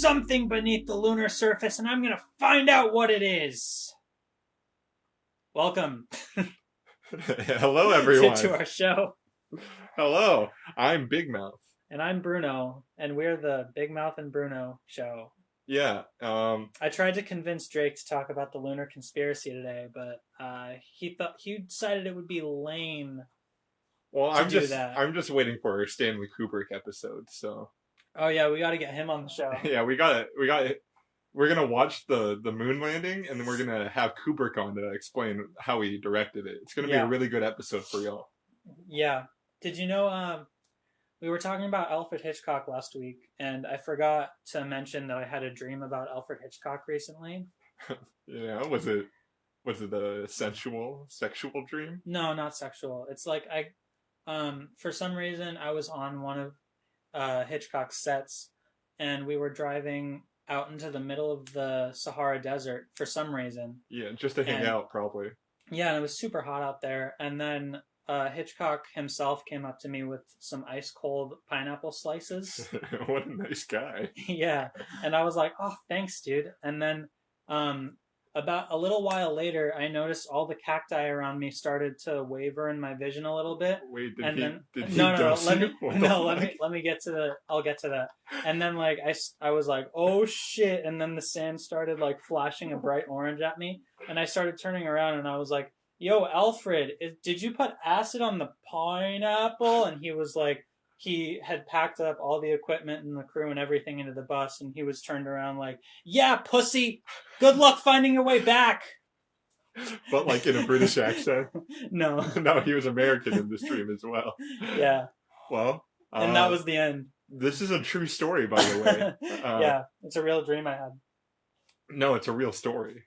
Something beneath the lunar surface, and I'm gonna find out what it is. Welcome. Hello, everyone. to our show. Hello, I'm Big Mouth. And I'm Bruno, and we're the Big Mouth and Bruno show. Yeah. I tried to convince Drake to talk about the lunar conspiracy today, but he decided it would be lame. Well, I'm just waiting for our Stanley Kubrick episode, so. Oh yeah, we got to get him on the show. Yeah, we're gonna watch the moon landing, and then we're gonna have Kubrick on to explain how he directed it. It's gonna be a really good episode for y'all. Yeah. Did you know? We were talking about Alfred Hitchcock last week, and I forgot to mention that I had a dream about Alfred Hitchcock recently. Yeah, was it a sexual dream? No, not sexual. It's like for some reason I was on one of Hitchcock's sets, and we were driving out into the middle of the Sahara Desert for some reason. Yeah, just to hang out, probably. Yeah, and it was super hot out there. And then Hitchcock himself came up to me with some ice cold pineapple slices. What a nice guy. Yeah, and I was like, "Oh, thanks, dude." And then about a little while later, I noticed all the cacti around me started to waver in my vision a little bit. Wait, Let me get to the. I'll get to that. And then like I was like, oh shit! And then the sand started like flashing a bright orange at me, and I started turning around, and I was like, "Yo, Alfred, did you put acid on the pineapple?" And he was like, he had packed up all the equipment and the crew and everything into the bus, and he was turned around like, "Yeah, pussy, good luck finding your way back." But like in a British accent? No. No, he was American in this dream as well. Yeah. Well. And that was the end. This is a true story, by the way. Yeah, it's a real dream I had. No, it's a real story.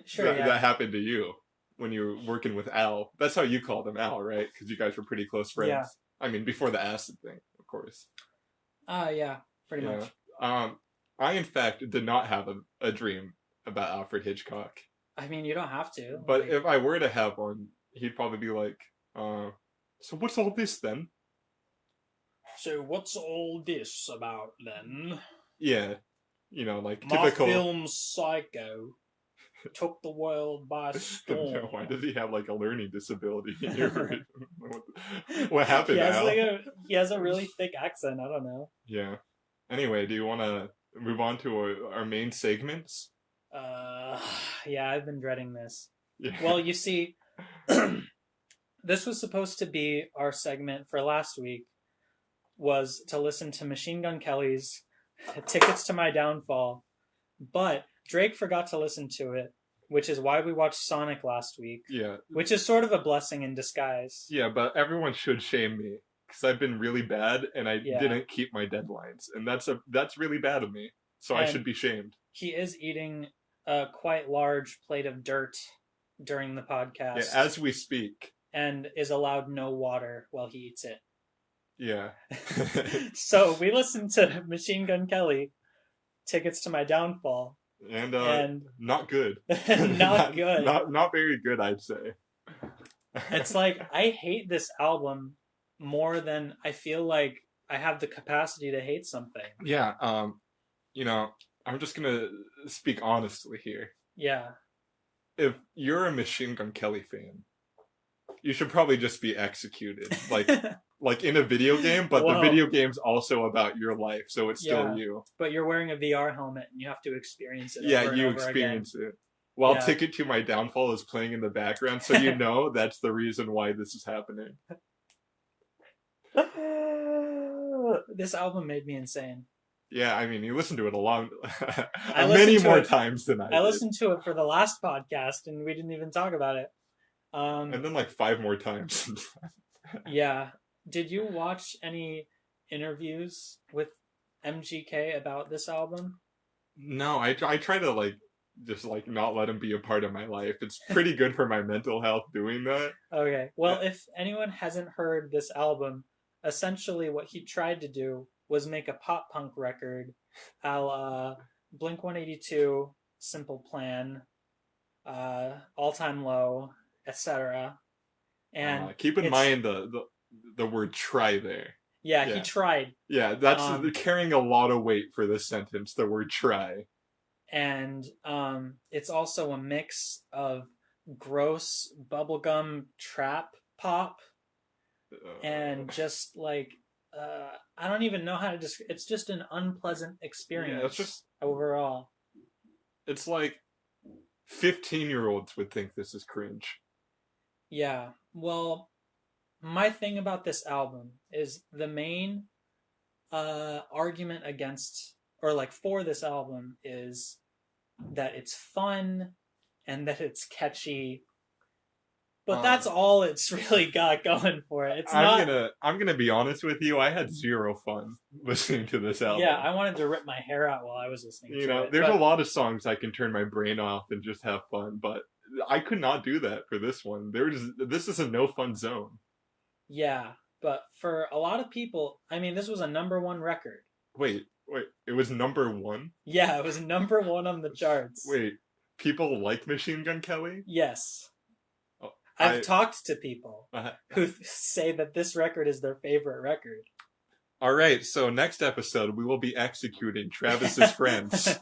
Sure, that happened to you when you were working with Al. That's how you called him, Al, right? Because you guys were pretty close friends. Yeah. I mean, before the acid thing, of course. Yeah, pretty much. I, in fact, did not have a dream about Alfred Hitchcock. I mean, you don't have to. But if I were to have one, he'd probably be like, so what's all this then? So what's all this about then? Yeah. You know, like my typical... My film Psycho took the world by storm. Why does he have like a learning disability? What happened, Al? He has a really thick accent. I don't know. Yeah. Anyway, do you want to move on to our main segments? Yeah, I've been dreading this. Yeah. Well, you see, this was supposed to be our segment for last week, was to listen to Machine Gun Kelly's Tickets to My Downfall, but Drake forgot to listen to it, which is why we watched Sonic last week. Yeah. Which is sort of a blessing in disguise. Yeah, but everyone should shame me, because I've been really bad, and I didn't keep my deadlines, and that's really bad of me, so I should be shamed. He is eating a quite large plate of dirt during the podcast. Yeah, as we speak. And is allowed no water while he eats it. Yeah. So we listened to Machine Gun Kelly, Tickets to My Downfall. And not good. Not good. Not very good, I'd say. It's like, I hate this album more than I feel like I have the capacity to hate something. Yeah, you know, I'm just gonna speak honestly here. Yeah. If you're a Machine Gun Kelly fan, you should probably just be executed. Like in a video game, but the video game's also about your life, so it's still you. But you're wearing a VR helmet and you have to experience it. Yeah, you experience it. While Ticket to My Downfall is playing in the background, so you know that's the reason why this is happening. This album made me insane. Yeah, I mean, you listened to it many more times than I did. I listened to it for the last podcast, and we didn't even talk about it. And then like 5 more times. Yeah. Did you watch any interviews with MGK about this album? No, I try to like just like not let him be a part of my life. It's pretty good for my mental health doing that. Okay. Well, if anyone hasn't heard this album, essentially what he tried to do was make a pop punk record a la Blink 182, Simple Plan, All Time Low, etc. And Keep in it's, mind the word try there. yeah, he Yeah. tried. Yeah, that's Um, carrying a lot of weight for this sentence, the word try. and it's also a mix of gross bubblegum trap pop and Uh, just like I don't even know how to describe. It's just an unpleasant yeah, experience overall. it's like 15-year-olds would think this is cringe. Yeah. Well, my thing about this album is the main argument against or like for this album is that it's fun and that it's catchy. But Uh, that's all it's really got going for it. It's I'm not. gonna I'm gonna be honest with you. I had zero fun listening to this Yeah, album. I wanted to rip my hair out while I was listening You to know, it. there's a But lot of songs I can turn my brain off and just have fun, but I could not do that for this one. This is a no fun zone. yeah, but for a lot of people, I mean, this was a number one record. Wait, it was number one? Yeah, it was number one on the charts. Wait, people like Machine Gun Kelly? Yes. Oh, I've talked to people uh, who say that this record is their favorite record. all right, so next episode we will be executing Travis's friends.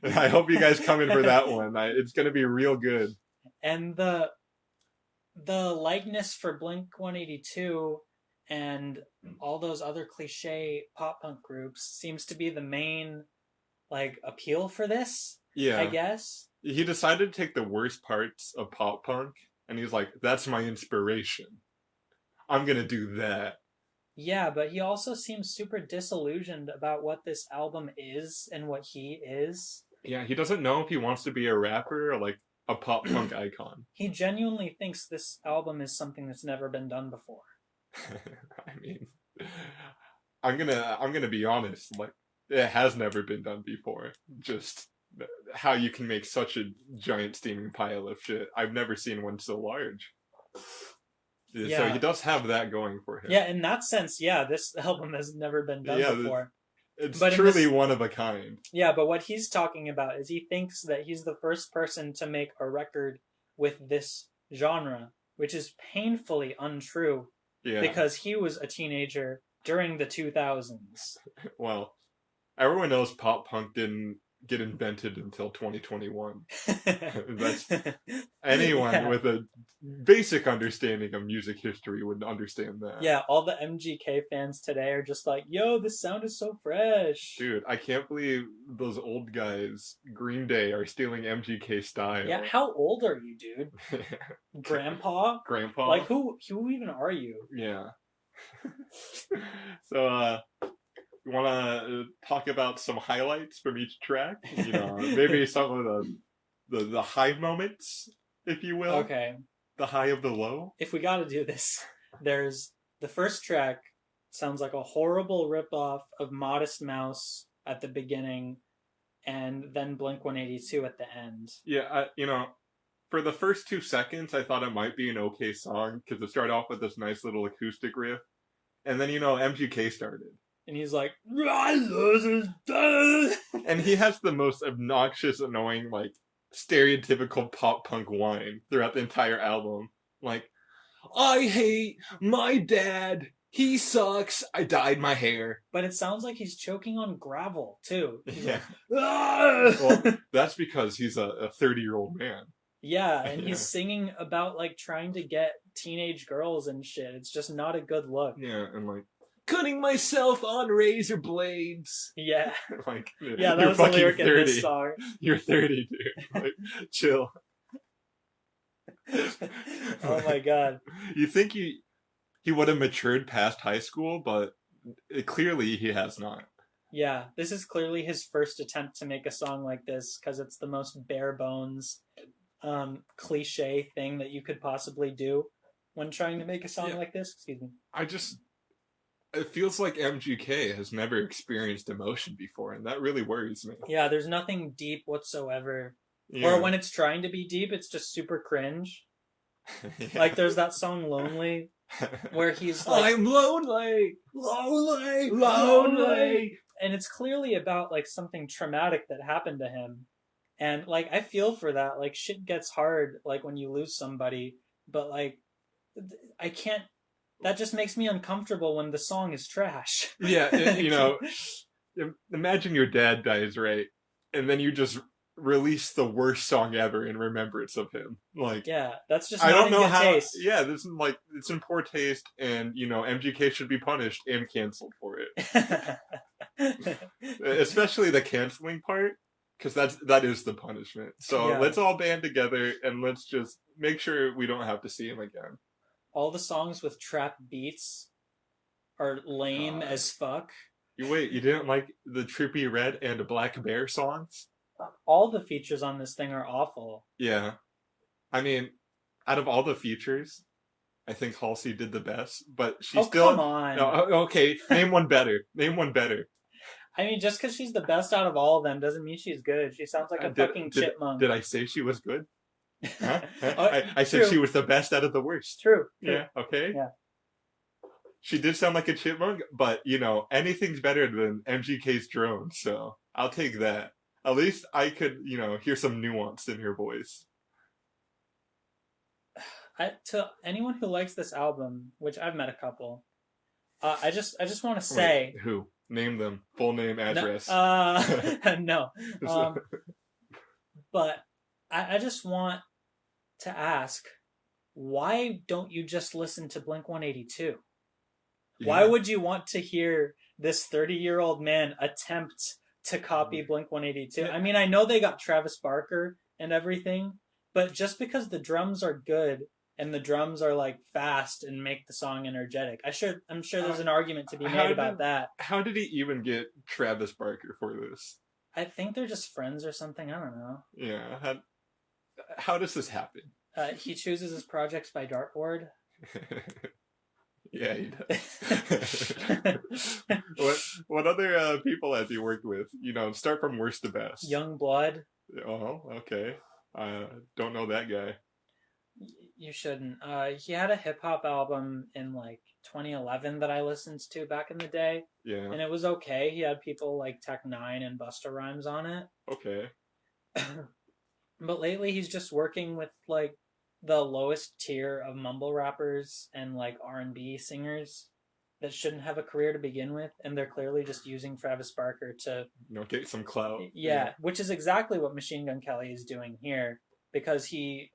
I hope you guys come in for that one. It's gonna be real good. And the likeness for Blink 182 and all those other cliche pop punk groups seems to be the main like appeal for this, I Yeah, guess. he decided to take the worst parts of pop punk, and he's like, "That's my inspiration. I'm gonna do that." Yeah, but he also seems super disillusioned about what this album is and what he is. Yeah, he doesn't know if he wants to be a rapper or like a pop punk icon. He genuinely thinks this album is something that's never been done before. I mean, I'm gonna be honest. Like, it has never been done before. Just how you can make such a giant steaming pile of shit. I've never seen one so large. Yeah, so he Yeah. does have that going for him. Yeah, in that sense, yeah, this album has never been done Yeah, before. it's But in truly this, one of a kind. yeah, but what he's talking about is he thinks that he's the first person to make a record with this genre, which is painfully untrue Yeah. because he was a teenager during the 2000s. Well, everyone knows pop punk didn't get invented until 2021. That's anyone Yeah. with a basic understanding of music history would understand that. Yeah, all the MGK fans today are just like, yo, this sound is so fresh. Dude, I can't believe those old guys, Green Day, are stealing MGK style. Yeah, how old are you, dude? Grandpa? Grandpa? Like, who even are you? Yeah. So, you want to talk about some highlights from each track? You know, maybe some of the high moments, if you will. Okay. The high of the low. If we gotta do this, there's the first track sounds like a horrible ripoff of Modest Mouse at the beginning and then Blink 182 at the end. Yeah, you know, for the first 2 seconds, I thought it might be an okay song because it started off with this nice little acoustic riff. And then, you know, MGK started. And he's like, and he has the most obnoxious, annoying, like, stereotypical pop punk whine throughout the entire album. Like, I hate my dad. He sucks. I dyed my hair. But it sounds like he's choking on gravel, too. He's Yeah. like, ah! Well, that's because he's a 30-year-old man. Yeah, and he's singing about, like, trying to get teenage girls and shit. It's just not a good look. Yeah, and, like, cutting myself on razor blades. Yeah. Like, yeah, that was the lyric 30. In this song. You're 30, dude. Like, chill. Oh my god. You think he would have matured past high school, but clearly he has not. Yeah, this is clearly his first attempt to make a song like this because it's the most bare bones, cliche thing that you could possibly do when trying to make a song like this. Excuse me. It feels like MGK has never experienced emotion before, and that really worries me. Yeah, there's nothing deep whatsoever. Or Yeah. when it's trying to be deep, it's just super cringe. Yeah. Like there's that song "Lonely" where he's like, I'm lonely, lonely, lonely. and it's clearly about like something traumatic that happened to him. And like I feel for that. Like shit gets hard like when you lose somebody, but like I can't. That just makes me uncomfortable when the song is trash. Yeah, imagine your dad dies, right? And then you just release the worst song ever in remembrance of him. Like, Yeah, that's just I not don't in know good how. taste. Yeah, this is like it's in poor taste, and MGK should be punished and canceled for it. Especially the canceling part, because that is the punishment. So Yeah, let's all band together and let's just make sure we don't have to see him again. all the songs with trap beats are lame God, as fuck. you didn't like the Trippy Red and Black Bear songs? All the features on this thing are awful. Yeah, I mean, out of all the features, I think Halsey did the best, but she Oh, still. come on. No, okay, name one better. Name one better. I mean, just because she's the best out of all of them doesn't mean she's good. She sounds like a Did fucking did chipmunk. did I say she was good? Huh? Oh, I said true. she was the best out of the worst. True. Yeah. Okay. Yeah. She did sound like a chipmunk, but anything's better than MGK's drone, so I'll take that. At least I could, hear some nuance in her voice. To anyone who likes this album, which I've met a couple, I just want to Wait, say who? Name them. Full name, address. no. But I just want to ask, why don't you just listen to Blink 182? Why Yeah. would you want to hear this 30-year-old man attempt to copy Blink 182? Yeah. I mean, I know they got Travis Barker and everything, but just because the drums are good and the drums are like fast and make the song energetic, I'm sure there's an argument to be made about that. How did he even get Travis Barker for this? I think they're just friends or something. I don't know. Yeah. How does this happen? He chooses his projects by dartboard. Yeah, he does. What other people has he worked with? Start from worst to best. Young Blood. Oh, okay. Don't know that guy. You shouldn't. He had a hip hop album in like 2011 that I listened to back in the day. Yeah. And it was okay. He had people like Tech9 and Busta Rhymes on it. Okay. But lately he's just working with like the lowest tier of mumble rappers and like R&B singers that shouldn't have a career to begin with, and they're clearly just using Travis Barker to get some clout. Yeah, which is exactly what Machine Gun Kelly is doing here, because he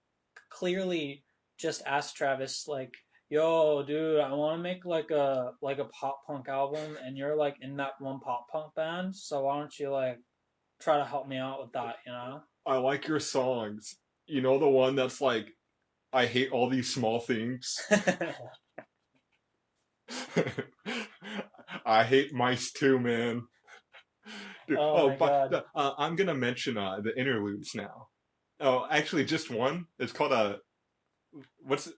clearly just asked Travis like, "Yo, dude, I want to make like a pop punk album, and you're like in that one pop punk band, so why don't you like try to help me out with that, you know?" I like your songs. You know the one that's like, I hate all these small things. I hate mice too, man. Dude, my God. I'm gonna mention the interludes now. Oh, actually, just one. It's called it's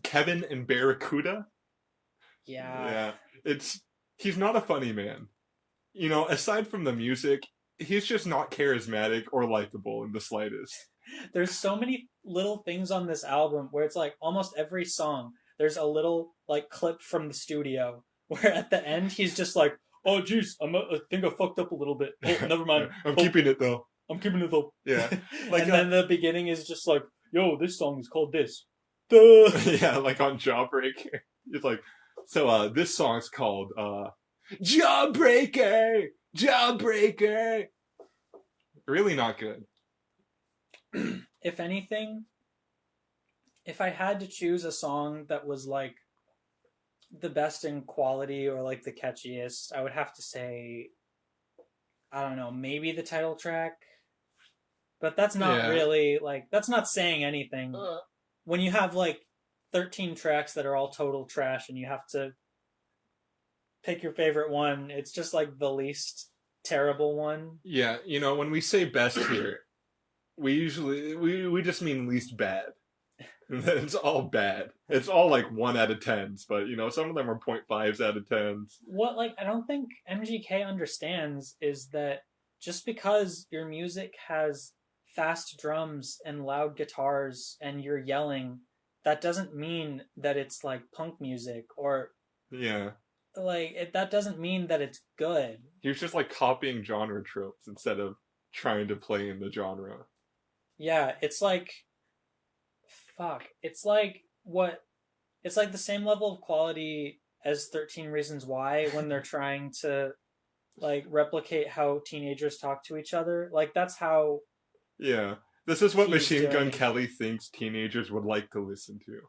Kevin and Barracuda. Yeah. Yeah. He's not a funny man. Aside from the music, he's just not charismatic or likable in the slightest. There's so many little things on this album where it's like almost every song there's a little like clip from the studio where at the end he's just like, "Oh jeez, I think I fucked up a little bit. Oh, never mind. I'm keeping it though. I'm keeping it though." Yeah. Like, and then the beginning is just like, "Yo, this song is called this." Duh. Yeah, like on Jawbreaker. It's like, so this song's called Jawbreaker. Jawbreaker. Really not good. If anything, if I had to choose a song that was like the best in quality or like the catchiest, I would have to say, I don't know, maybe the title track. But that's not really like, that's not saying anything. When you have like 13 tracks that are all total trash and you have to pick your favorite one, it's just like the least terrible one. Yeah, when we say best here, we usually we just mean least bad. It's all bad. It's all like 1 out of 10s, but some of them are 0.5s out of 10s. What, like, I don't think MGK understands is that just because your music has fast drums and loud guitars and you're yelling, that doesn't mean that it's like punk music or Yeah. that doesn't mean that it's good. He was just like copying genre tropes instead of trying to play in the genre. Yeah, it's like fuck. It's like the same level of quality as 13 Reasons Why when they're trying to like replicate how teenagers talk to each other. Like that's how Yeah. This is what he's Machine Gun doing. Kelly thinks teenagers would like to listen to.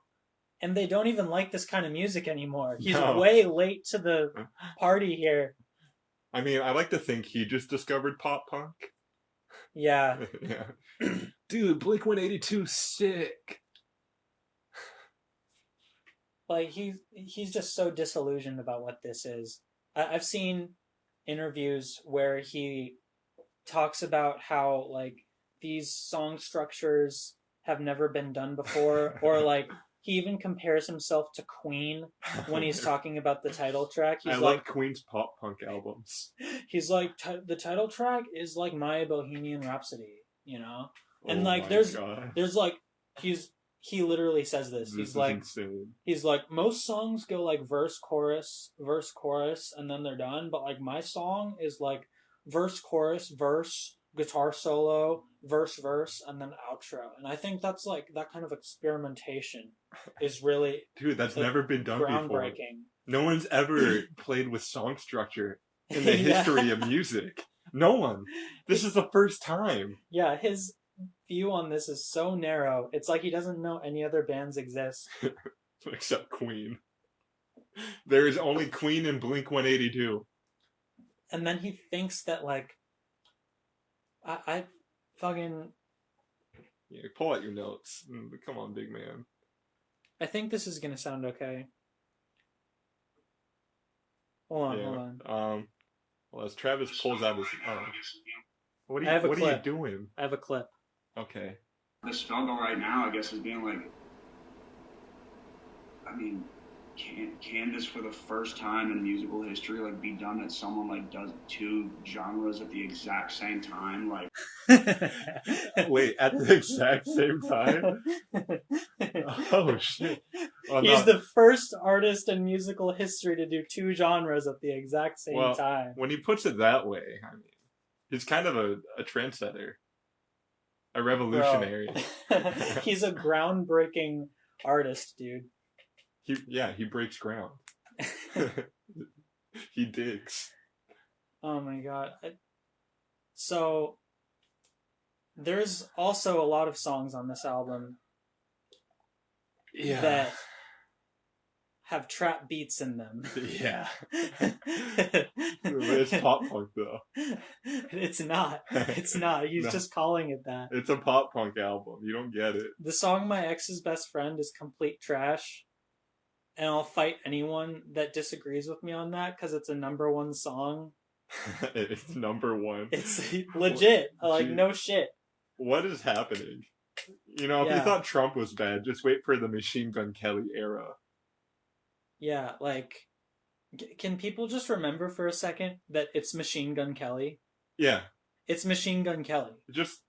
And they don't even like this kind of music anymore. He's No. way late to the party here. I mean, I like to think he just discovered pop punk. Yeah. Yeah. Dude, Blink-182 sick. Like he's just so disillusioned about what this is. I've seen interviews where he talks about how like these song structures have never been done before, or like he even compares himself to Queen when he's talking about the title track. He's I love Queen's pop punk albums. He's like, the title track is like My Bohemian Rhapsody, you know? And Oh like my there's God. like he literally says this. This is insane. He's like, most songs go like verse chorus, and then they're done, but like my song is like verse chorus, verse, guitar solo, verse, and then outro. And I think that's like that kind of experimentation is really Dude, that's never been done before. groundbreaking. No one's ever played with song structure in the history of music. No one. This is the first time. Yeah, his view on this is so narrow. It's like he doesn't know any other bands exist. Except Queen. There is only Queen and Blink-182. And then he thinks that like I fucking Yeah, pull out your notes. Come on, big man. I think this is gonna sound okay. Hold on. Well, as Travis pulls out his what I have a are you clip. doing? I have a clip. Okay. The struggle right now, I guess, is being like, I mean, can this for the first time in musical history like be done that someone like does 2 genres at the exact same time? Like, wait, at the exact same time? Oh shit! Well, He's the first artist in musical history to do 2 genres at the exact same time. When he puts it that way, I mean, he's kind of a trendsetter, a revolutionary. He's a groundbreaking artist, dude. He breaks ground. He digs. Oh my God. So there's also a lot of songs on this album that have trap beats in them. Yeah. It's pop punk though. It's not. It's not. He's just calling it that. It's a pop punk album. You don't get it. The song My Ex's Best Friend is complete trash. And I'll fight anyone that disagrees with me on that because it's a #1 song. It's #1. It's legit. Like, no shit. What is happening? If you thought Trump was bad, just wait for the Machine Gun Kelly era. Yeah, like, can people just remember for a second that it's Machine Gun Kelly? Yeah. It's Machine Gun Kelly. Just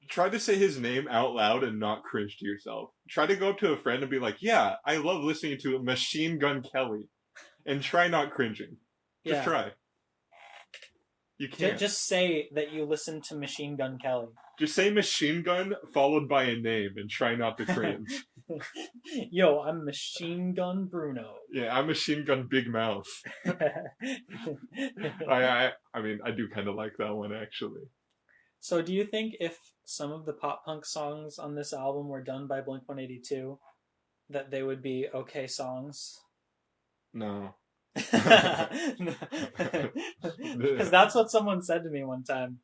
try to say his name out loud and not cringe to yourself. Try to go up to a friend and be like, yeah, I love listening to Machine Gun Kelly. And try not cringing. Just try. You can't. Just say that you listen to Machine Gun Kelly. Just say Machine Gun followed by a name and try not to cringe. Yo, I'm Machine Gun Bruno. Yeah, I'm Machine Gun Big Mouth. I mean, I do kind of like that one, actually. So do you think if some of the pop punk songs on this album were done by Blink-182, that they would be okay songs? No. Because that's what someone said to me one time.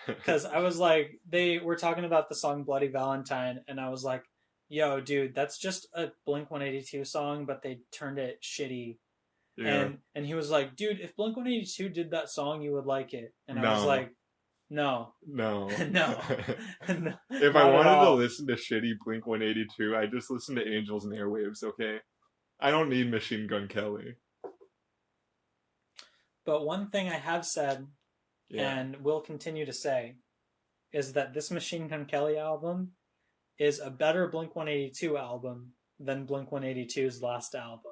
Because I was like, they were talking about the song Bloody Valentine, and I was like, yo, dude, that's just a Blink-182 song, but they turned it shitty. Yeah. And he was like, dude, if Blink-182 did that song, you would like it. And I was like, No. No. No. No, If not I at wanted to all. listen to shitty Blink 182, I just listen to Angels and Airwaves, okay? I don't need Machine Gun Kelly. But one thing I have said Yeah. and will continue to say is that this Machine Gun Kelly album is a better Blink 182 album than Blink 182's last album.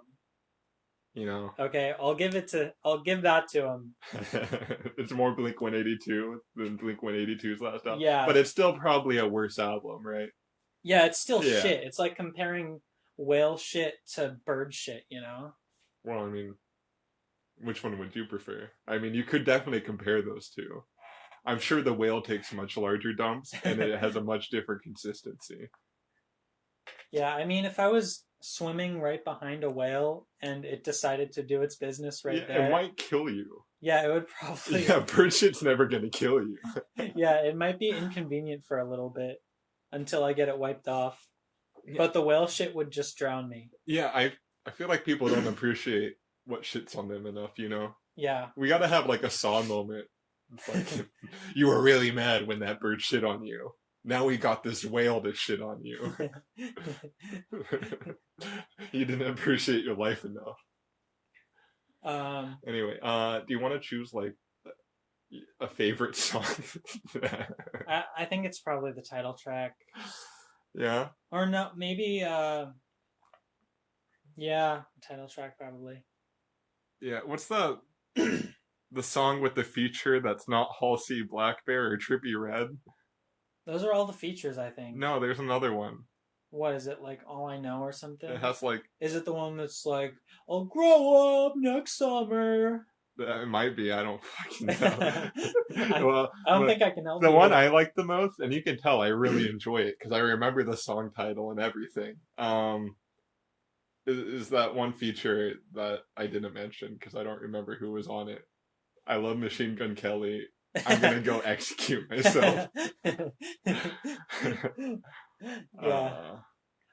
You know. Okay, I'll give that to him. It's more Blink 182 than Blink 182's last album. Yeah. But it's still probably a worse album, right? Yeah, it's still Yeah. shit. It's like comparing whale shit to bird shit, you know? Well, I mean, which one would you prefer? I mean, you could definitely compare those two. I'm sure the whale takes much larger dumps and it has a much different consistency. Yeah, I mean, if I was swimming right behind a whale and it decided to do its business right there. It might kill you. Yeah, it would probably. Yeah, bird shit's never gonna kill you. Yeah, it might be inconvenient for a little bit until I get it wiped off. But the whale shit would just drown me. Yeah, I feel like people don't appreciate what shits on them enough, you know? Yeah. We gotta have like a Saw moment. It's like, you were really mad when that bird shit on you. Now we got this whale to shit on you. You didn't appreciate your life enough. Anyway, do you want to choose like a favorite song? I think it's probably the title track. Yeah. Or no, maybe yeah, title track probably. Yeah, what's the song with the feature that's not Halsey Black Bear or Trippie Redd? Those are all the features, I think. No, there's another one. What is it, like All I Know or something? It has like... Is it the one that's like, I'll grow up next summer? It might be, I don't fucking know. Well, I don't think I can help you. The you one with I like the most, and you can tell I really enjoy it, because I remember the song title and everything, is that one feature that I didn't mention, because I don't remember who was on it. I love Machine Gun Kelly. I'm gonna go execute myself. Yeah.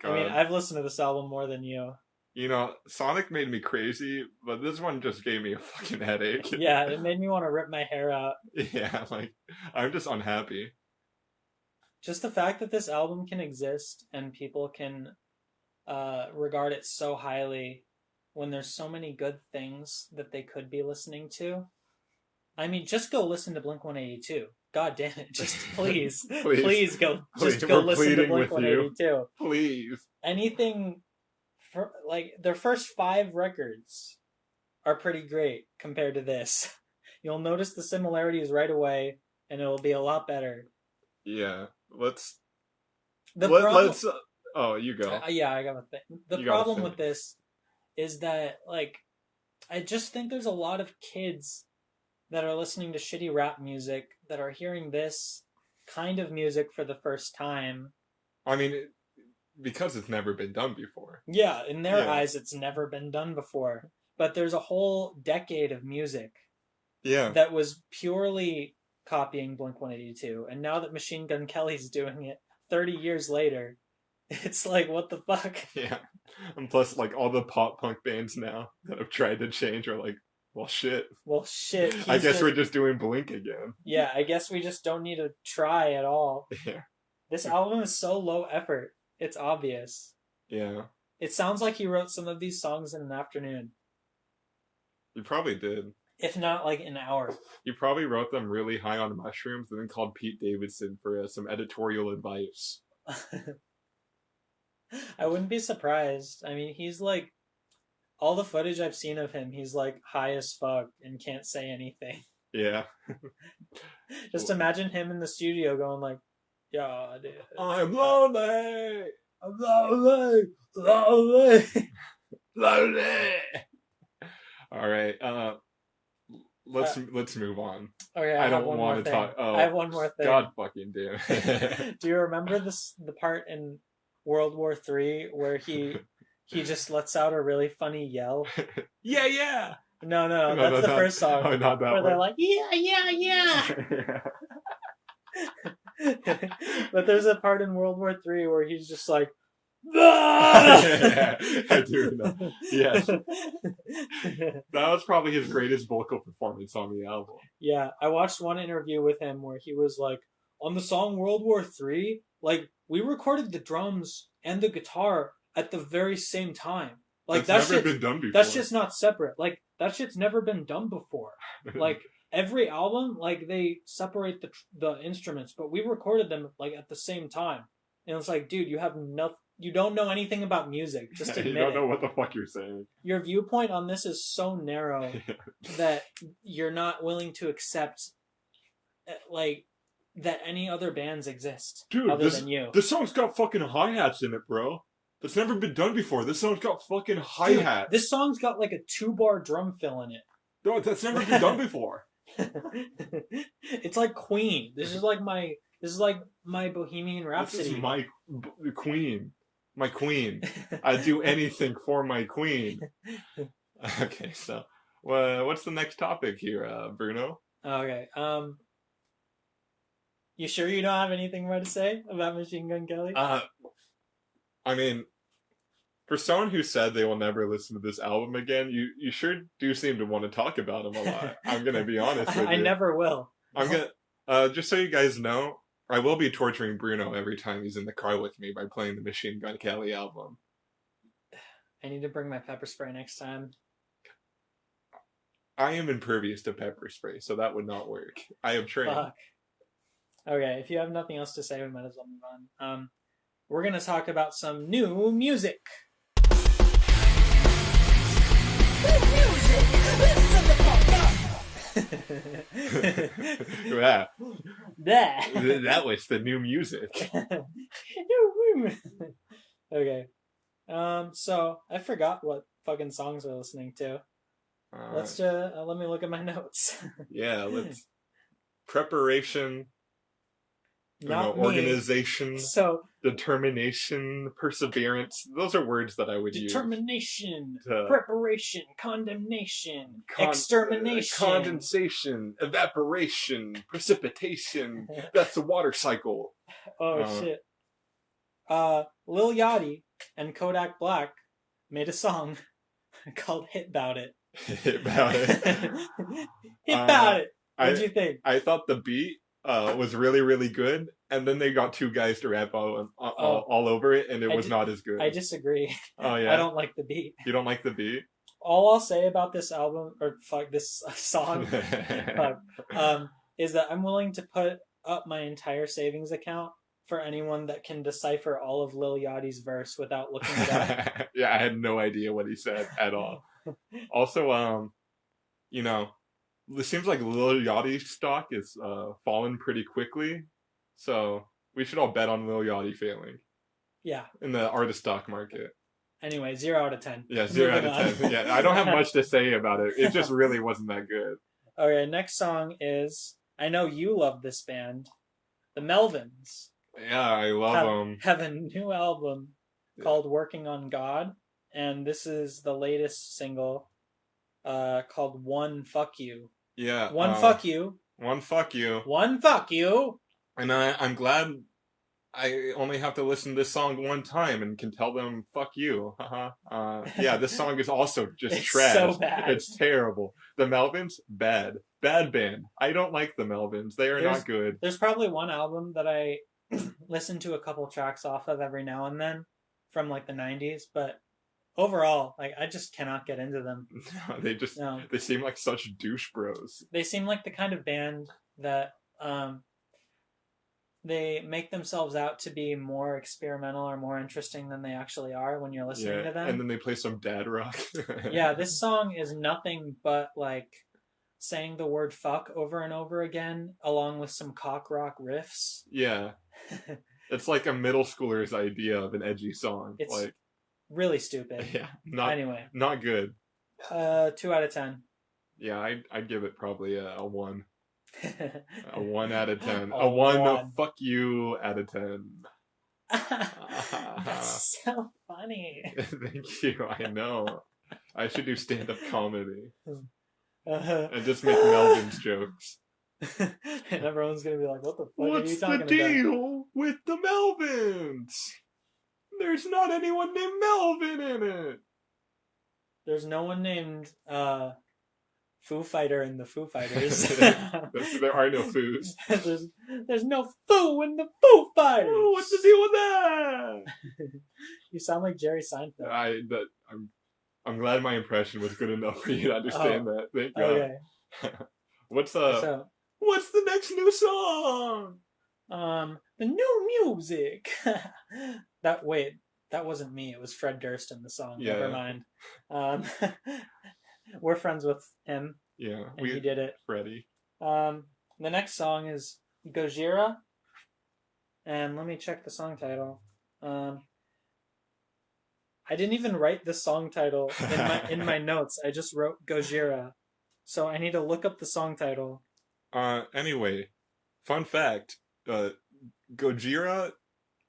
I mean, I've listened to this album more than you. You know, Sonic made me crazy, but this one just gave me a fucking headache. Yeah, it made me want to rip my hair out. Yeah, like, I'm just unhappy. Just the fact that this album can exist and people can regard it so highly when there's so many good things that they could be listening to. I mean, just go listen to Blink 182. God damn it. Just please. please go listen to Blink 182. Please. Anything, like, their first 5 records are pretty great compared to this. You'll notice the similarities right away, and it'll be a lot better. Yeah. Let's... oh, you go. Yeah, I got a thing. The problem with this is that, like, I just think there's a lot of kids that are listening to shitty rap music that are hearing this kind of music for the first time. I mean, because it's never been done before. Yeah, in their eyes, it's never been done before. But there's a whole decade of music that was purely copying Blink 182. And now that Machine Gun Kelly's doing it 30 years later, it's like, what the fuck? Yeah. And plus, like, all the pop punk bands now that have tried to change are like, well, shit. I guess we're just doing Blink again. Yeah, I guess we just don't need to try at all. Yeah. This album is so low effort. It's obvious. Yeah. It sounds like he wrote some of these songs in an afternoon. He probably did. If not, like, an hour. He probably wrote them really high on mushrooms and then called Pete Davidson for some editorial advice. I wouldn't be surprised. I mean, he's like... All the footage I've seen of him, he's like high as fuck and can't say anything. Yeah. Just imagine him in the studio going like, "Yeah, dude, I'm lonely. I'm lonely, lonely, lonely." All right. Let's move on. Okay, I don't want to talk. Oh, I have one more thing. God fucking damn. Do you remember the part in World War III where he just lets out a really funny yell? Yeah. No, that's the first song. Oh, not that where one. They're like, yeah. But there's a part in World War III where he's just like, Yeah, I do know. Yes. That was probably his greatest vocal performance on the album. Yeah, I watched one interview with him where he was like, on the song World War III, like, we recorded the drums and the guitar at the very same time. Like, That's never been done before. That shit's not separate. Like, that shit's never been done before. Like, every album, like, they separate the instruments, but we recorded them, like, at the same time. And it's like, dude, you don't know anything about music. Just admit it. You don't know what the fuck you're saying. Your viewpoint on this is so narrow that you're not willing to accept, like, that any other bands exist. Dude, other than you. This song's got fucking hi-hats in it, bro. That's never been done before. This song's got fucking hi-hats. This song's got like a 2-bar drum fill in it. No, that's never been done before. It's like Queen. This is like my Bohemian Rhapsody. This is my queen. My queen. I'd do anything for my queen. Okay, so what's the next topic here, Bruno? Okay. You sure you don't have anything more to say about Machine Gun Kelly? I mean, for someone who said they will never listen to this album again, you sure do seem to want to talk about him a lot. I'm gonna be honest with you. I never will. I'm gonna just so you guys know, I will be torturing Bruno every time he's in the car with me by playing the Machine Gun Kelly album. I need to bring my pepper spray next time. I am impervious to pepper spray, so that would not work. I have trained. Fuck. Okay, if you have nothing else to say, we might as well move on. We're gonna talk about some new music. Yeah. That. That was the new music. Okay. So I forgot what fucking songs we're listening to. Let me look at my notes. Yeah, let's preparation. Not organization, so determination, perseverance. Those are words that I would use. Determination, preparation, condemnation, extermination, condensation, evaporation, precipitation. That's the water cycle. Oh shit. Lil Yachty and Kodak Black made a song called "Hit 'Bout It." Hit 'Bout It. Hit 'Bout It. What'd you think? I thought the beat was really, really good, and then they got two guys to rap all over it, and it was not as good. I disagree. Oh yeah, I don't like the beat. You don't like the beat? All I'll say about this album, or fuck this song, is that I'm willing to put up my entire savings account for anyone that can decipher all of Lil Yachty's verse without looking it up. Yeah, I had no idea what he said at all. Also, you know, it seems like Lil Yachty's stock is falling pretty quickly, so we should all bet on Lil Yachty failing. Yeah. In the artist stock market. Anyway, 0 out of 10. Yeah, 0 out of 10. Yeah, I don't have much to say about it. It just really wasn't that good. Okay, next song is, I know you love this band, the Melvins. Yeah, I love them. Have a new album called Working on God, and this is the latest single called One Fuck You. Yeah. One Fuck You. One Fuck You. One Fuck You. And I'm glad I only have to listen to this song one time and can tell them fuck you. Yeah, this song is also just trash. So bad. It's terrible. The Melvins, bad. Bad band. I don't like the Melvins. They are not good. There's probably one album that I listen to a couple tracks off of every now and then from like the 90s, but overall, like, I just cannot get into them. No, they seem like such douche bros. They seem like the kind of band that they make themselves out to be more experimental or more interesting than they actually are when you're listening to them. And then they play some dad rock. Yeah, this song is nothing but like saying the word fuck over and over again, along with some cock rock riffs. Yeah. It's like a middle schooler's idea of an edgy song. It's like really stupid. Yeah. Not good. 2 out of 10. Yeah, I'd give it probably a 1. A 1 out of 10. A 1. Fuck you out of 10. That's so funny. Thank you. I know. I should do stand-up comedy. And just make Melvin's jokes. And everyone's gonna be like, what the fuck What's are you talking about? What's the deal with the Melvins? There's not anyone named Melvin in it. There's no one named Foo Fighter in the Foo Fighters. There are no Foos. there's no Foo in the Foo Fighters. Oh, what's the deal with that? You sound like Jerry Seinfeld. I'm glad my impression was good enough for you to understand that. Thank God. Okay. What's the next new song? The new music. That wasn't me. It was Fred Durst in the song. Yeah. Never mind. We're friends with him. Yeah, and he did it. Freddie. The next song is Gojira, and let me check the song title. I didn't even write the song title in my notes. I just wrote Gojira, so I need to look up the song title. Anyway, fun fact: Gojira